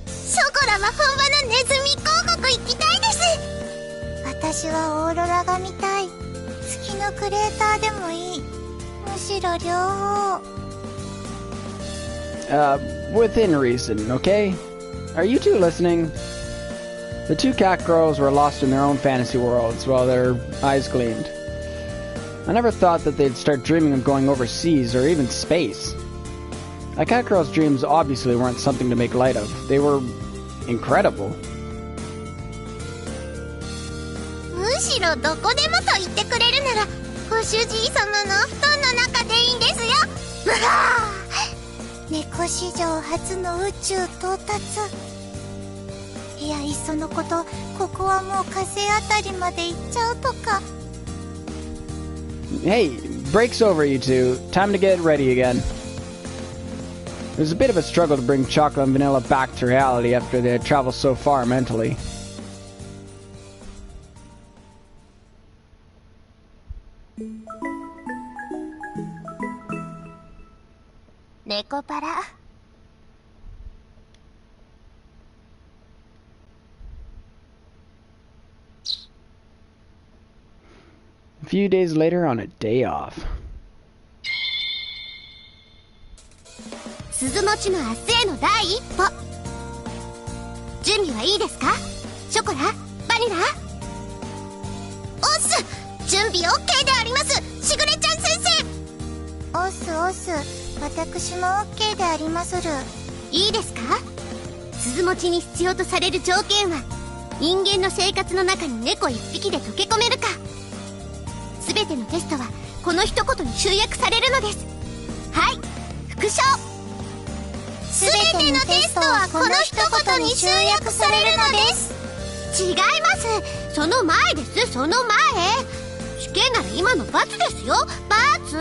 ショコラは本場のネズミ広告行きたいです。私はオーロラが見たい。月のクレーターでもいい。むしろ両方。Within reason, okay? Are you two listening? The two cat girls were lost in their own fantasy worlds while their eyes gleamed. I never thought that they'd start dreaming of going overseas or even space. A cat girl's dreams obviously weren't something to make light of. They were incredible. むしろどこでもと言ってくれるならご主人様のお布団の中でいいんですよ。うわー、猫史上初の宇宙到達。いや、いっそのこと、ここはもう火星あたりまで行っちゃうとか。 Hey, break's over, you two. Time to get ready again. It was a bit of a struggle to bring Chocolate and Vanilla back to reality after they had traveled so far mentally. Nekopara. A few days later on a day off. 鈴持ちの明日への第一歩。準備はいいですか？ショコラ、バニラ？おっす、準備 OK であります。しぐれちゃん先生。おっすおっす、私も OK でありまする。いいですか？鈴持ちに必要とされる条件は人間の生活の中に猫一匹で溶け込めるか。全てのテストはこの一言に集約されるのです。はい、復唱。全てのテストはこの一言に集約されるのです。違います。その前です。その前。試験なら今の罰ですよ。罰。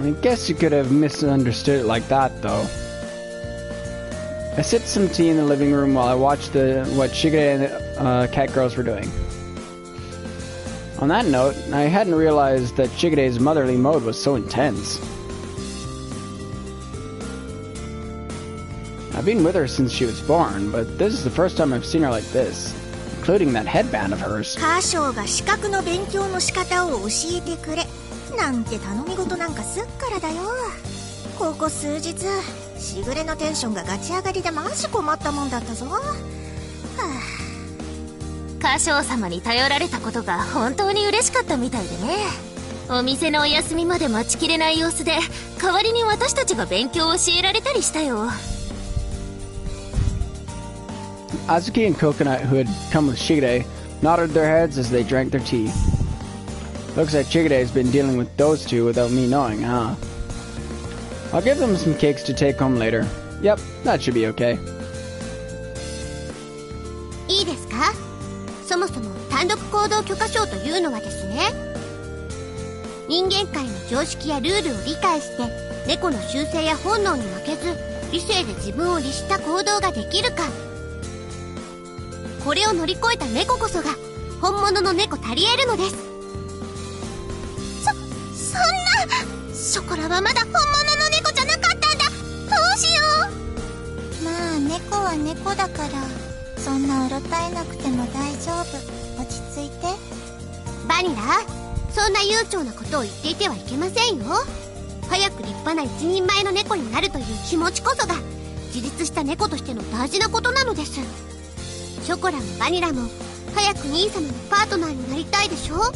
I guess you could have misunderstood it like that, though. I sipped some tea in the living room while I watched what Shigure and the cat girls were doing. On that note, I hadn't realized that Shigure's motherly mode was so intense. I've been with her since she was born, but this is the first time I've seen her like this. including that headband of hers. カーショーが資格の勉強の仕方を教えてくれなんて頼み事なんかすっからだよ。ここ数日しぐれのテンションがガチ上がりでマジ困ったもんだったぞ。歌唱様に頼られたことが本当に嬉しかったみたいでね。お店のお休みまで待ちきれない様子で代わりに私たちが勉強を教えられたりしたよ。Azuki and Coconut, who had come with Shigure, nodded their heads as they drank their tea. Looks like Shigure has been dealing with those two without me knowing, huh? I'll give them some cakes to take home later. Yep, that should be okay. いいですか？そもそも単独行動許可証というのはですね、人間界の常識やルールを理解して猫の習性や本能に負けず理性で自分を律した行動ができるか、これを乗り越えた猫こそが本物の猫たり得るのです。そんなショコラはまだ本物の猫じゃなかったんだ。どうしよう。まあ猫は猫だからそんなうろたえなくても大丈夫。落ち着いて。バニラ、そんな悠長なことを言っていてはいけませんよ。早く立派な一人前の猫になるという気持ちこそが自立した猫としての大事なことなのです。ショコラもバニラも早く兄様のパートナーになりたいでしょ。おっす、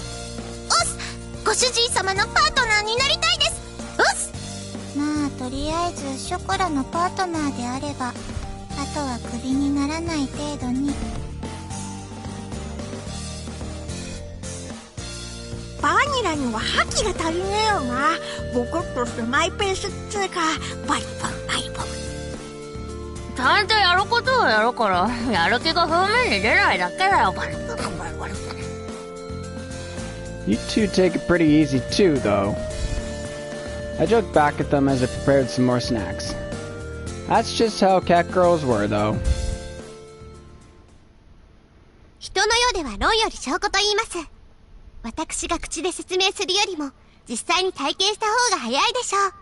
ご主人様のパートナーになりたいです。おっす。まあとりあえずショコラのパートナーであればあとはクビにならない程度に。バニラには覇気が足りねえよな。ボコッとしてマイペースっつうかバリバリバリバリ。ちゃんとやることをやるからやる気が表面に出ないだけだよ。バリバリバリバリ。 You two take it pretty easy too, though. I joked back at them as I prepared some more snacks. That's just how cat girls were, though. 人の世では論より証拠と言います。私が口で説明するよりも実際に体験した方が早いでしょう。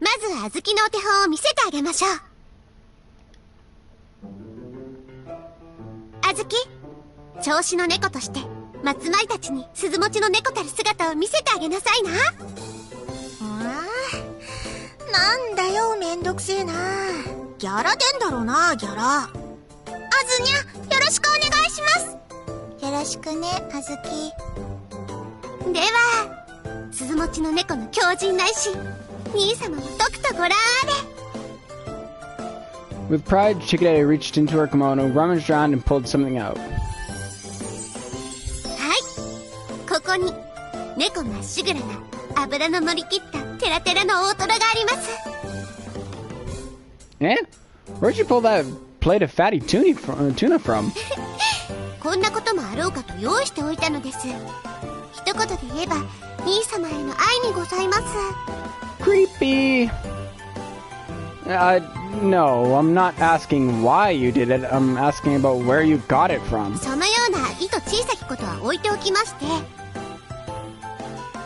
まずは小豆のお手本を見せてあげましょう。小豆、調子の猫として松舞たちに鈴持ちの猫たる姿を見せてあげなさいな。なんだよめんどくせえな。ギャラ出んだろうな、ギャラ。あずにゃ、よろしくお願いします。よろしくね、あずき。では鈴持ちの猫の強靭な意志、兄様もとくとご覧あれ。 With pride, Shigure reached into her kimono, rummaged around, and pulled something out. はい、ここに猫まっしぐらな脂の乗り切ったテラテラの大トロがあります。Eh? Where'd you pull that plate of fatty tuna from? こんなこともあろうかと用意しておいたのです。一言で言えば兄様への愛にございます。 Creepy! No, I'm not asking why you did it. I'm asking about where you got it from. そのような意図小さきことは置いておきまして、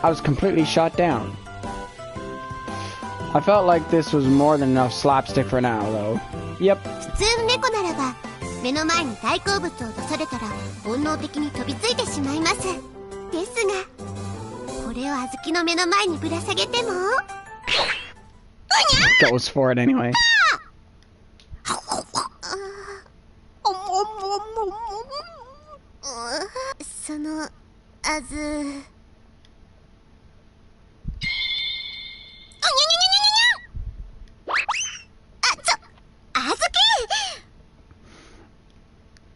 I was completely shot down. I felt like this was more than enough slapstick for now, though. Yep. 普通の猫ならば目の前に大好物を出されたら本能的に飛びついてしまいます。ですがこれを小豆の目の前にぶら下げてもGoes for it anyway. そのあず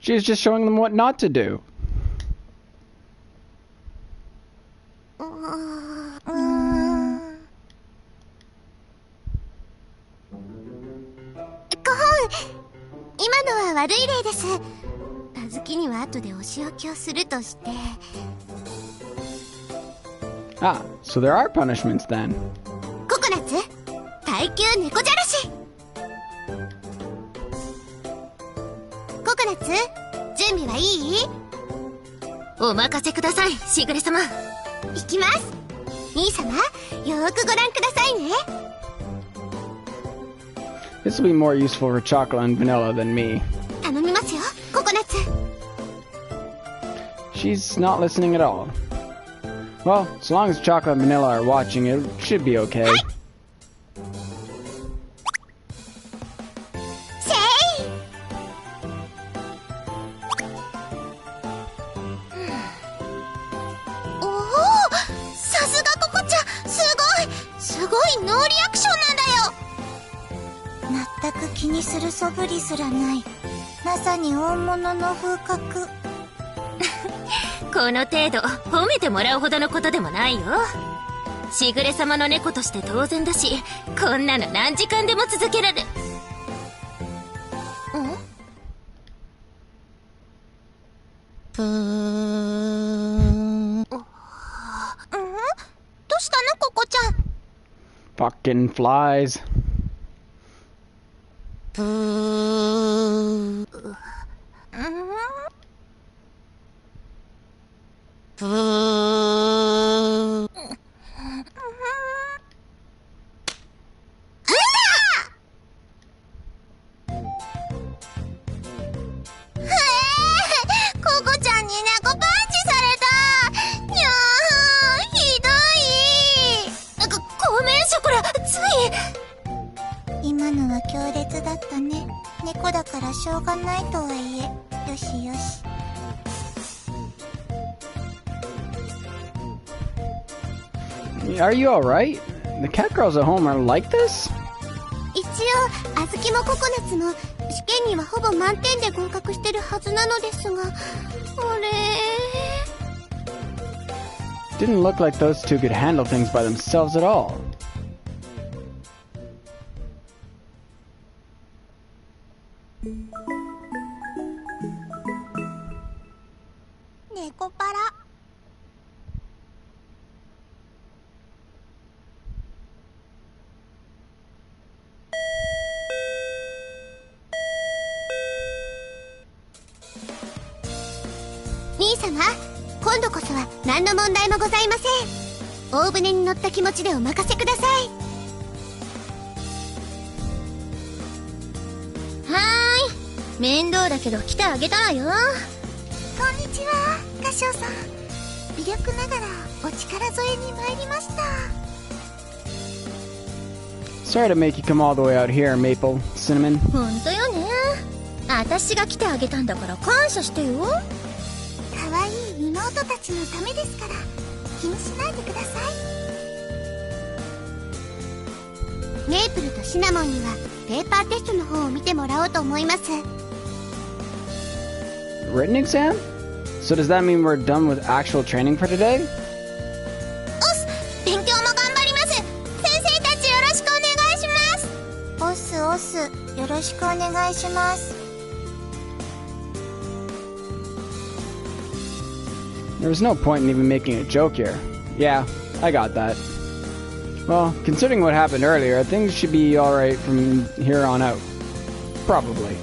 She's just showing them what not to do. 今のは悪い例です。小豆には後でお仕置きをするとして。 Ah, so there are punishments then. ココナッツ、耐久猫じゃらし。ココナッツ、準備はいい？お任せください、しぐれ様。行きます。兄様、よーくご覧くださいね。 This will be more useful for chocolate and vanilla than me. 頼みますよ、ココナッツ。She's not listening at all. Well, as long as Chocolate and Vanilla are watching, it should be okay.全く気にする素振りすらない。まさに大物の風格。この程度褒めてもらうほどのことでもないよ。しぐれ様の猫として当然だし、こんなの何時間でも続けられ。どうしたのココちゃん。Fucking flies.今のは強烈だったね。猫だからしょうがないとはいえ、よしよし。Are you alright? The cat girls at home are like this? 一応、あずきもココナツも試験にはほぼ満点で合格してるはずなのですが、あれDidn't look like those two could handle things by themselves at all. ネコパラ。兄様、今度こそは何の問題もございません。大船に乗った気持ちでお任せください。はーい、面倒だけど来てあげたわよ。こんにちは、歌唱さん。微力ながらお力添えに参りました。 Sorry to make you come all the way out here, Maple, Cinnamon. ほんとよね。私が来てあげたんだから感謝してよ。可愛い妹たちのためですから、気にしないでください。メープルとシナモンにはペーパーテストの方を見てもらおうと思います。Written exam? So does that mean we're done with actual training for today? おっす、勉強も頑張ります。先生たちよろしくお願いします。おっす、よろしくお願いします。There was no point in even making a joke here. Yeah, I got that. Well, considering what happened earlier, things should be alright from here on out. Probably.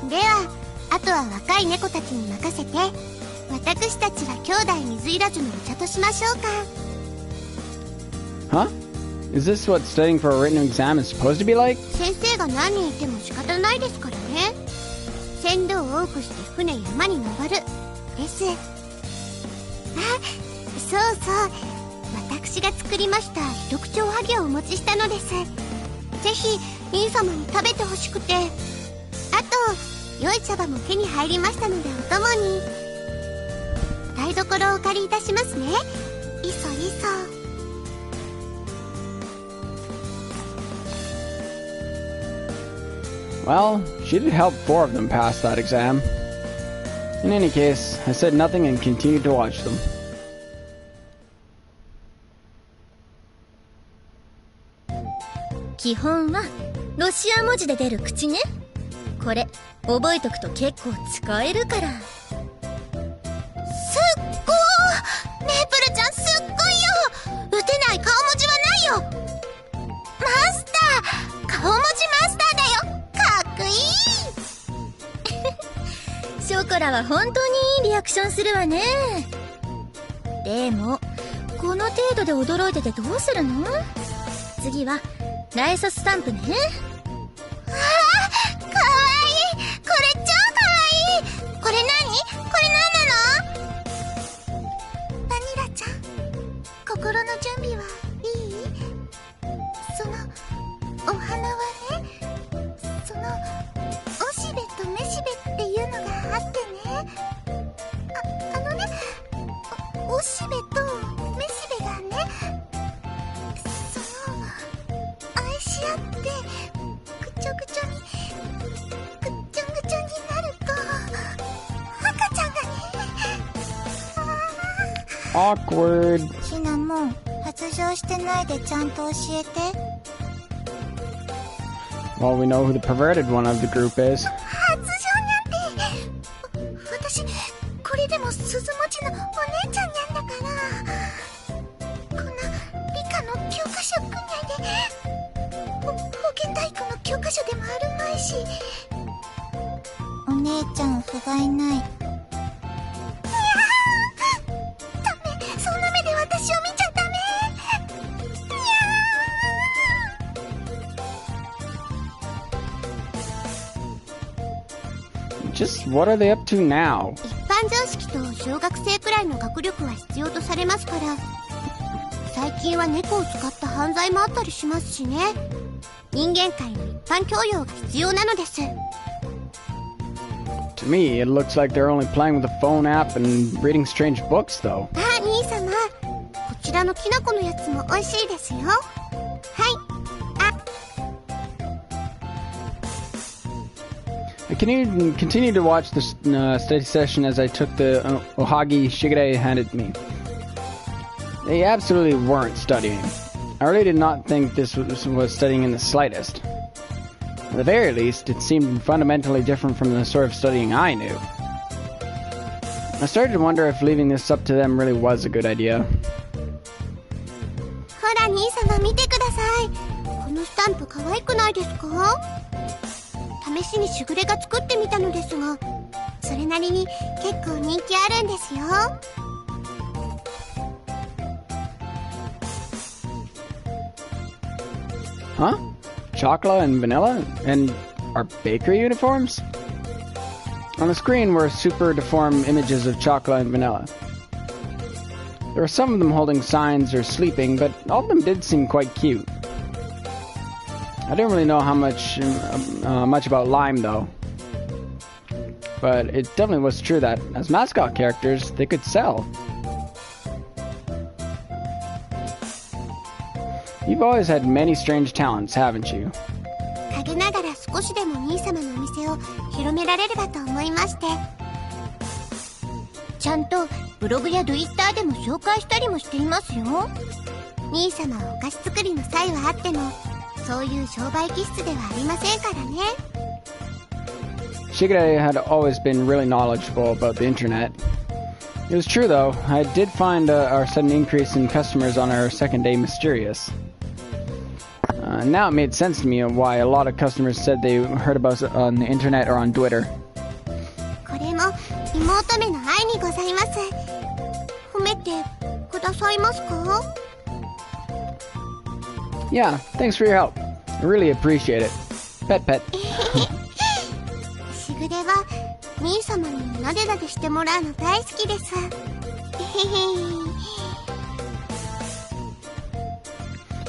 では、あとは若い猫たちに任せて、私たちは兄弟水入らずのお茶としましょうか。Huh? Is this what studying for a written exam is supposed to be like? 先生が何人いても仕方ないですからね。船頭を多くして船山に登るです。あ、そうそう、私が作りました一口おはぎをお持ちしたのです。ぜひ兄様に食べてほしくて。あと良い茶葉も手に入りましたので、お供に台所をお借りいたしますね。いそいそ。Well, she did help 4 of them pass that exam. In any case, I said nothing and continued to watch them. 基本はロシア文字で出る口ね。これ覚えとくと結構使えるから。すっごー、メープルちゃんすっごいよ。打てない顔文字はないよ。マスター、顔文字マスターだよ。かっこいい。ショコラは本当にいいリアクションするわね。でもこの程度で驚いててどうするの？次はライソスタンプね。わあ、かわいい。これ超かわいい。これ何？心の準備はいい？そのお花はね、そのおしべとめしべっていうのがあってね、あのね、おしべとめしべがね、その愛し合ってぐちょぐちょになると赤ちゃんがね。Awkward. シナモン、発情してないでちゃんと教えて。Well, we know who the perverted one of the group is. 発情なんて、私これでも鈴持ちのお姉ちゃんにゃんだから、こんな理科の教科書くらいで保健体育の教科書でもあるまいし。お姉ちゃん不甲斐ない。いやー、ダメ、そんな目で私を見ちゃダメ。Just what are they up to now? 一般常識と小学生くらいの学力は必要とされますから、最近は猫を使った犯罪もあったりしますしね。人間界の一般教養が必要なのです。 To me, it looks like they're only playing with a phone app and reading strange books, though. あ、兄様、こちらのきなこのやつも美味しいですよ。はい。I continued to watch the study session as I took the ohagi Shigure handed me. They absolutely weren't studying. I really did not think this was studying in the slightest. At the very least, it seemed fundamentally different from the sort of studying I knew. I started to wonder if leaving this up to them really was a good idea. ほら、兄様見てください。このスタンプ可愛くないですか？試しにしぐれが作ってみたのですが、それなりに結構人気あるんですよ。Huh? Chocolate and vanilla? And our bakery uniforms? On the screen were super deformed images of chocolate and vanilla. There were some of them holding signs or sleeping, but all of them did seem quite cute. I didn't really know how much about Lime, though. But it definitely was true that, as mascot characters, they could sell. You've always had many strange talents, haven't you? 陰ながら少しでも兄様のお店を広められればと思いまして。ちゃんとブログや Twitter でも紹介したりもしていますよ。兄様はお菓子作りの際はあっても、そういう商売気質ではありませんからね。Shigure had always been really knowledgeable about the internet. It was true, though. I did find our sudden increase in customers on our second day mysterious. Now it made sense to me why a lot of customers said they heard about us on the internet or on Twitter. これも妹めの愛にございます。褒めてくださいますか？ Yeah, thanks for your help. I really appreciate it. Pet pet. しぐれは兄様になでなでしてもらうの大好きです。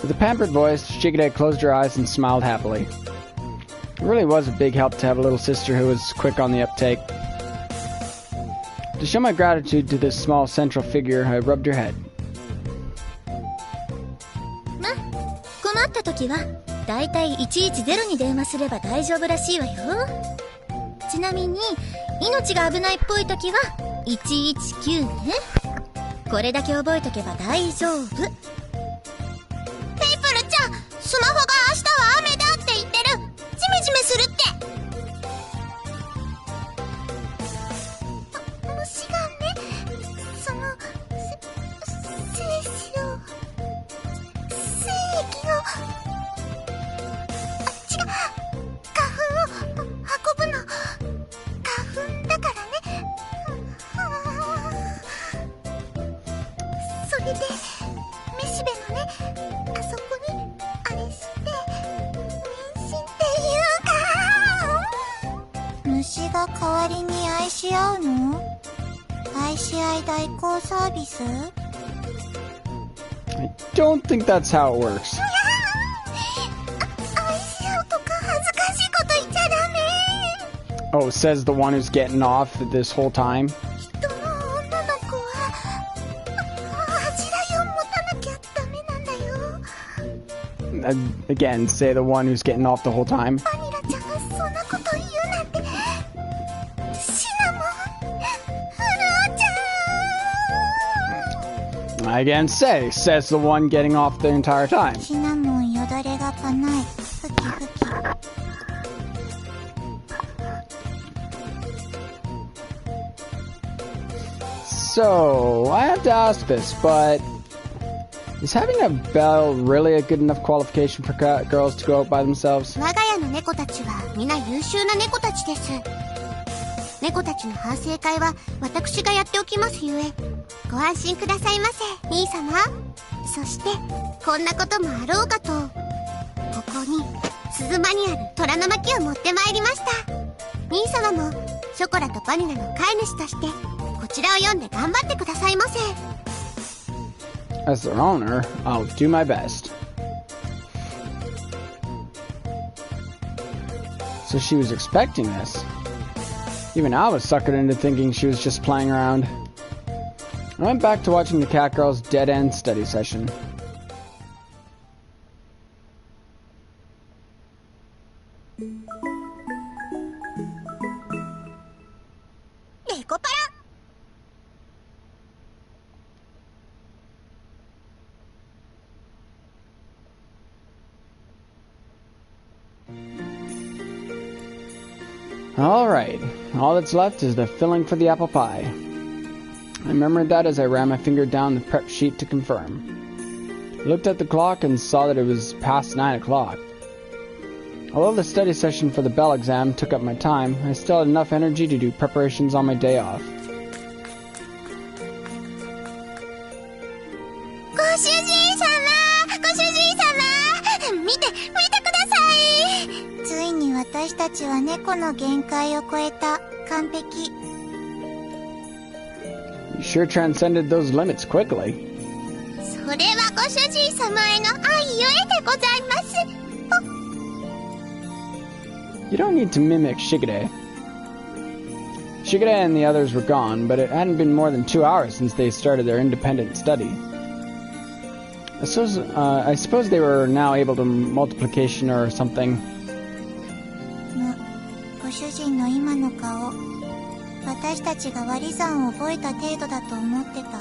With a pampered voice, Shigure closed her eyes and smiled happily. It really was a big help to have a little sister who was quick on the uptake. To show my gratitude to this small central figure, I rubbed her head. ま、困った時はだいたい110に電話すれば大丈夫らしいわよ。ちなみに命が危ないっぽい時は119ね。これだけ覚えとけば大丈夫。ペイプルちゃん、スマホが明日は雨だって言ってる。ジメジメするって。虫がね、その精液を違う、花粉を運ぶの。花粉だからね。それでめしべのね、あそこにあれして妊娠っていうか、虫が代わりに愛し合うの？愛し合い代行サービス？ I don't think that's how it works. 愛し合うとか恥ずかしいこと言っちゃダメ。 Oh, says the one who's getting off this whole time. 人の女の子は恥じらいを持たなきゃダメなんだよ。 Again, say the one who's getting off the whole time. バニラちゃんがそんなこと言うなんて。シナモン、フルオちゃん。 Again, says the one getting off the entire time. シナモンよだれがかない。ふきふき。 So, I have to ask this, but is having a bell really a good enough qualification for girls to go out by themselves? 我が家の猫たちは皆優秀な猫たちです。猫たちの反省会は私がやっておきますゆえ、ご安心くださいませ、兄様。そしてこんなこともあろうかと、ここに鈴間にある虎の巻を持ってまいりました。兄様もショコラとバニラの飼い主としてこちらを読んで頑張ってくださいませ。 As their owner, I'll do my best. So she was expecting this. Even I was suckered into thinking she was just playing around. I went back to watching the cat girl's dead-end study session. ネコパラ。 Alright, all that's left is the filling for the apple pie. I remembered that as I ran my finger down the prep sheet to confirm. I looked at the clock and saw that it was past 9 o'clock. Although the study session for the bell exam took up my time, I still had enough energy to do preparations on my day off. ご主人様、ご主人様、見てください。ついに私たちは猫の限界を超えた。完璧。 You sure transcended those limits quickly. それはご主人様への愛ゆえでございます。 You don't need to mimic Shigure. Shigure and the others were gone, but it hadn't been more than 2 hours since they started their independent study. I suppose they were now able to multiplication or something. ご主人の今の顔、私たちが割り算を覚えた程度だと思ってた。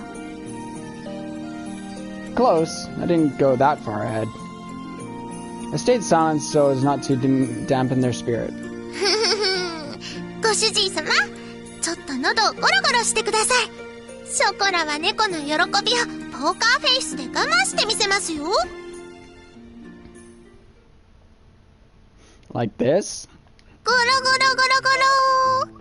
Close. I didn't go that far ahead. I stayed silent so as not to dampen their spirit. ご主人様、ちょっと喉をゴロゴロしてください。ショコラは猫の喜びをポーカーフェイスで我慢してみせますよ。 Like this? ゴロゴロゴロゴ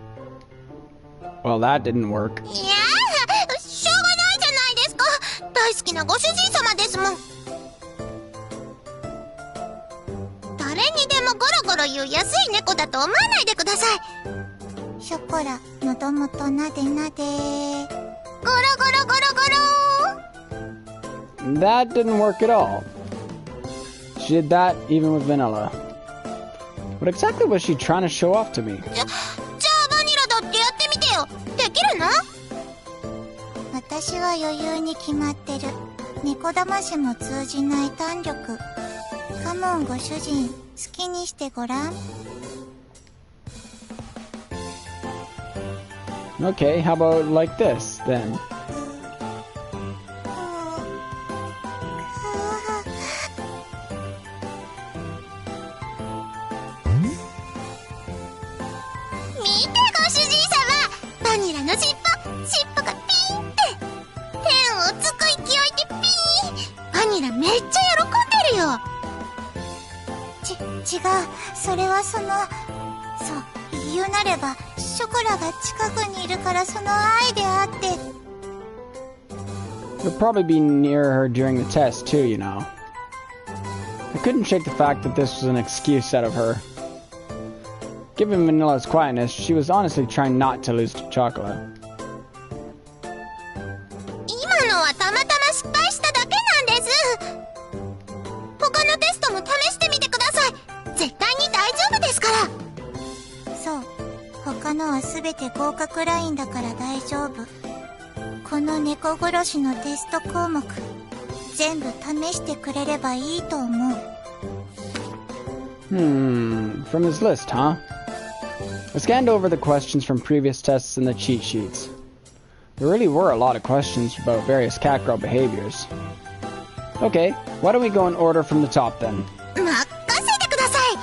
ロ。 Well, that didn't work. いやー、しょうがないじゃないですか。大好きなご主人様ですもん。誰にでもゴロゴロ言う安い猫だと思わないでください。ショコラ、喉元なでなで。ゴロゴロゴロゴロ。 That didn't work at all. She did that even with vanilla. What exactly was she trying to show off to me? じゃあバニラだってやってみてよ。できるの？私は余裕に決まってる。猫魂も通じない弾力。カモンご主人、好きにしてごらん。 Okay, how about like this, then? 見てご主人様、バニラの尻尾がピーンって天をつく勢いでピーン。バニラめっちゃ喜んでるよ。違う、それはそう言うなればショコラが近くにいるからその愛であって。 You'll probably be near her during the test, too, you know. I couldn't shake the fact that this was an excuse out of her. Given Vanilla's quietness, she was honestly trying not to lose to Chocolate. 今のはたまたま失敗しただけなんです。猫殺しのテスト項目全部試してくれればいいと思う。From his list, huh? I scanned over the questions from previous tests in the cheat sheets. There really were a lot of questions about various cat girl behaviors. Okay, why don't we go in order from the top then? 任せてください。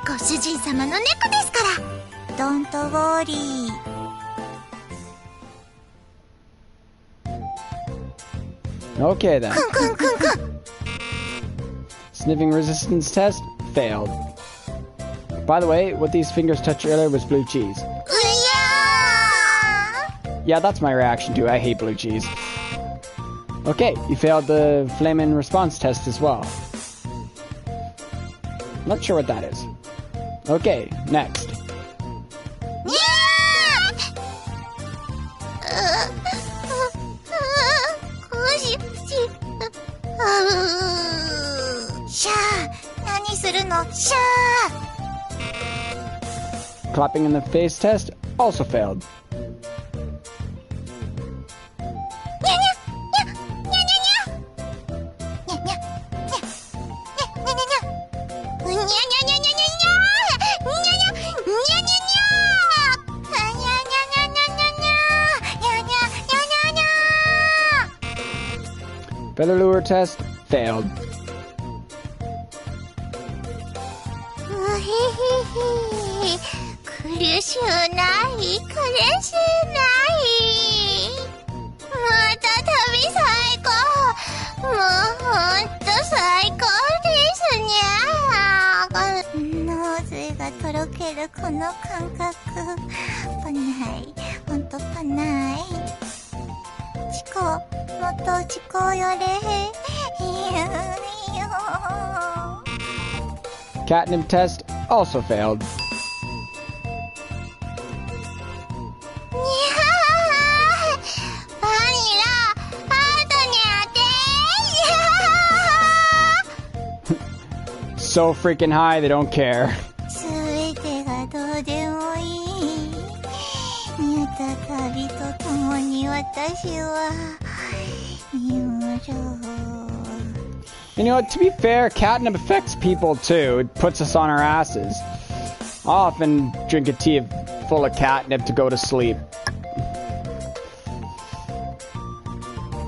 ご主人様の猫ですから。Don't worry. Okay then. くんくんくん。Sniffing resistance test failed. By the way, what these fingers touched earlier was blue cheese. うやー。 Yeah, that's my reaction to it. I hate blue cheese. Okay, you failed the flame-in response test as well. Not sure what that is. Okay, next. にゃー。ご主人。シャー。何するのシャー。 Clapping in the face test also failed. 'Feather lure test failed. 苦しゅうない苦しゅうないまた旅最高もうほんと最高ですにゃ脳髄がとろけるこの感覚パないほんとパないチコもっとチコよれCatnip test also failed. にゃーバニラハートにゃて So freaking high they don't care. すべてがどうでもいいニュータ旅と共に私は友情 You know what, to be fair, catnip affects people too. It puts us on our asses. I often drink a tea full of catnip to go to sleep.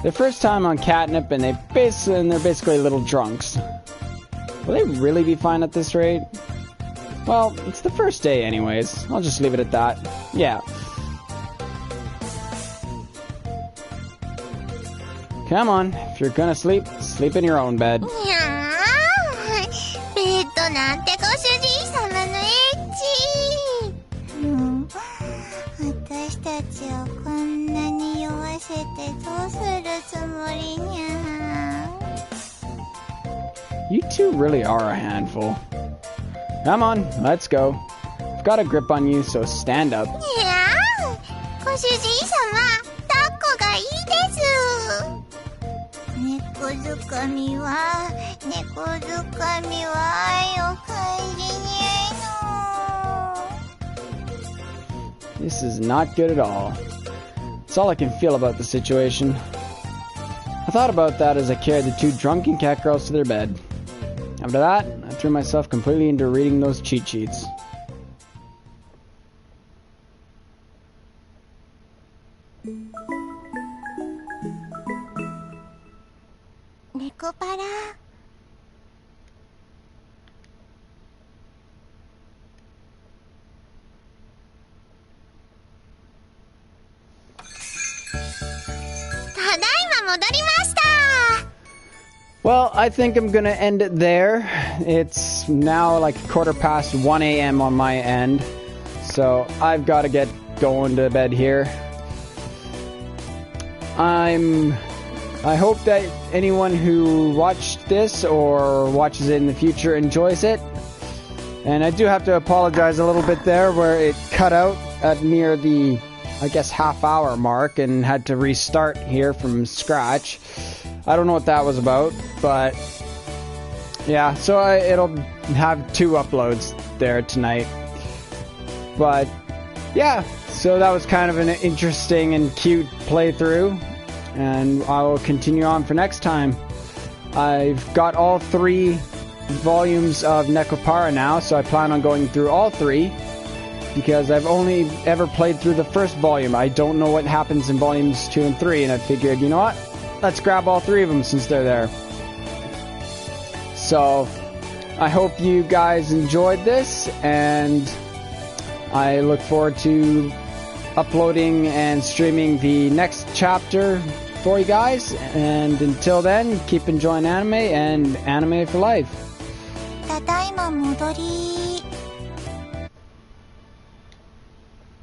Their first time on catnip and they're basically little drunks. Will they really be fine at this rate? Well, it's the first day anyways. I'll just leave it at that. Yeah. Come on, if you're gonna sleep, sleep in your own bed. にゃーベッドなんてご主人様のエッチ私たちをこんなに酔わせてどうするつもりにゃ You two really are a handful. Come on, let's go. I've got a grip on you, so stand up. にゃーご主人様抱っこがいいです猫づかみは猫づかみは愛を感じにゃいの This is not good at all. It's all I can feel about the situation. I thought about that as I carried the two drunken cat girls to their bed. After that, I threw myself completely into reading those cheat sheets. Nekopara ただいま戻りました Well, I think I'm gonna end it there. It's now like 1:15 a.m. on my end. So I've got to get going to bed here. I hope that anyone who watched this or watches it in the future enjoys it. And I do have to apologize a little bit there where it cut out at near the, I guess, half-hour mark and had to restart here from scratch. I don't know what that was about, but yeah, so it'll have 2 uploads there tonight. But yeah, so that was kind of an interesting and cute playthrough. and I will continue on for next time. I've got all 3 volumes of Nekopara now, so I plan on going through all 3, because I've only ever played through the first volume. I don't know what happens in volumes 2 and 3, and I figured, you know what? Let's grab all 3 of them since they're there. So, I hope you guys enjoyed this, and I look forward to uploading and streaming the next chapter for you guys. And until then, keep enjoying anime and anime for life. ただいま戻り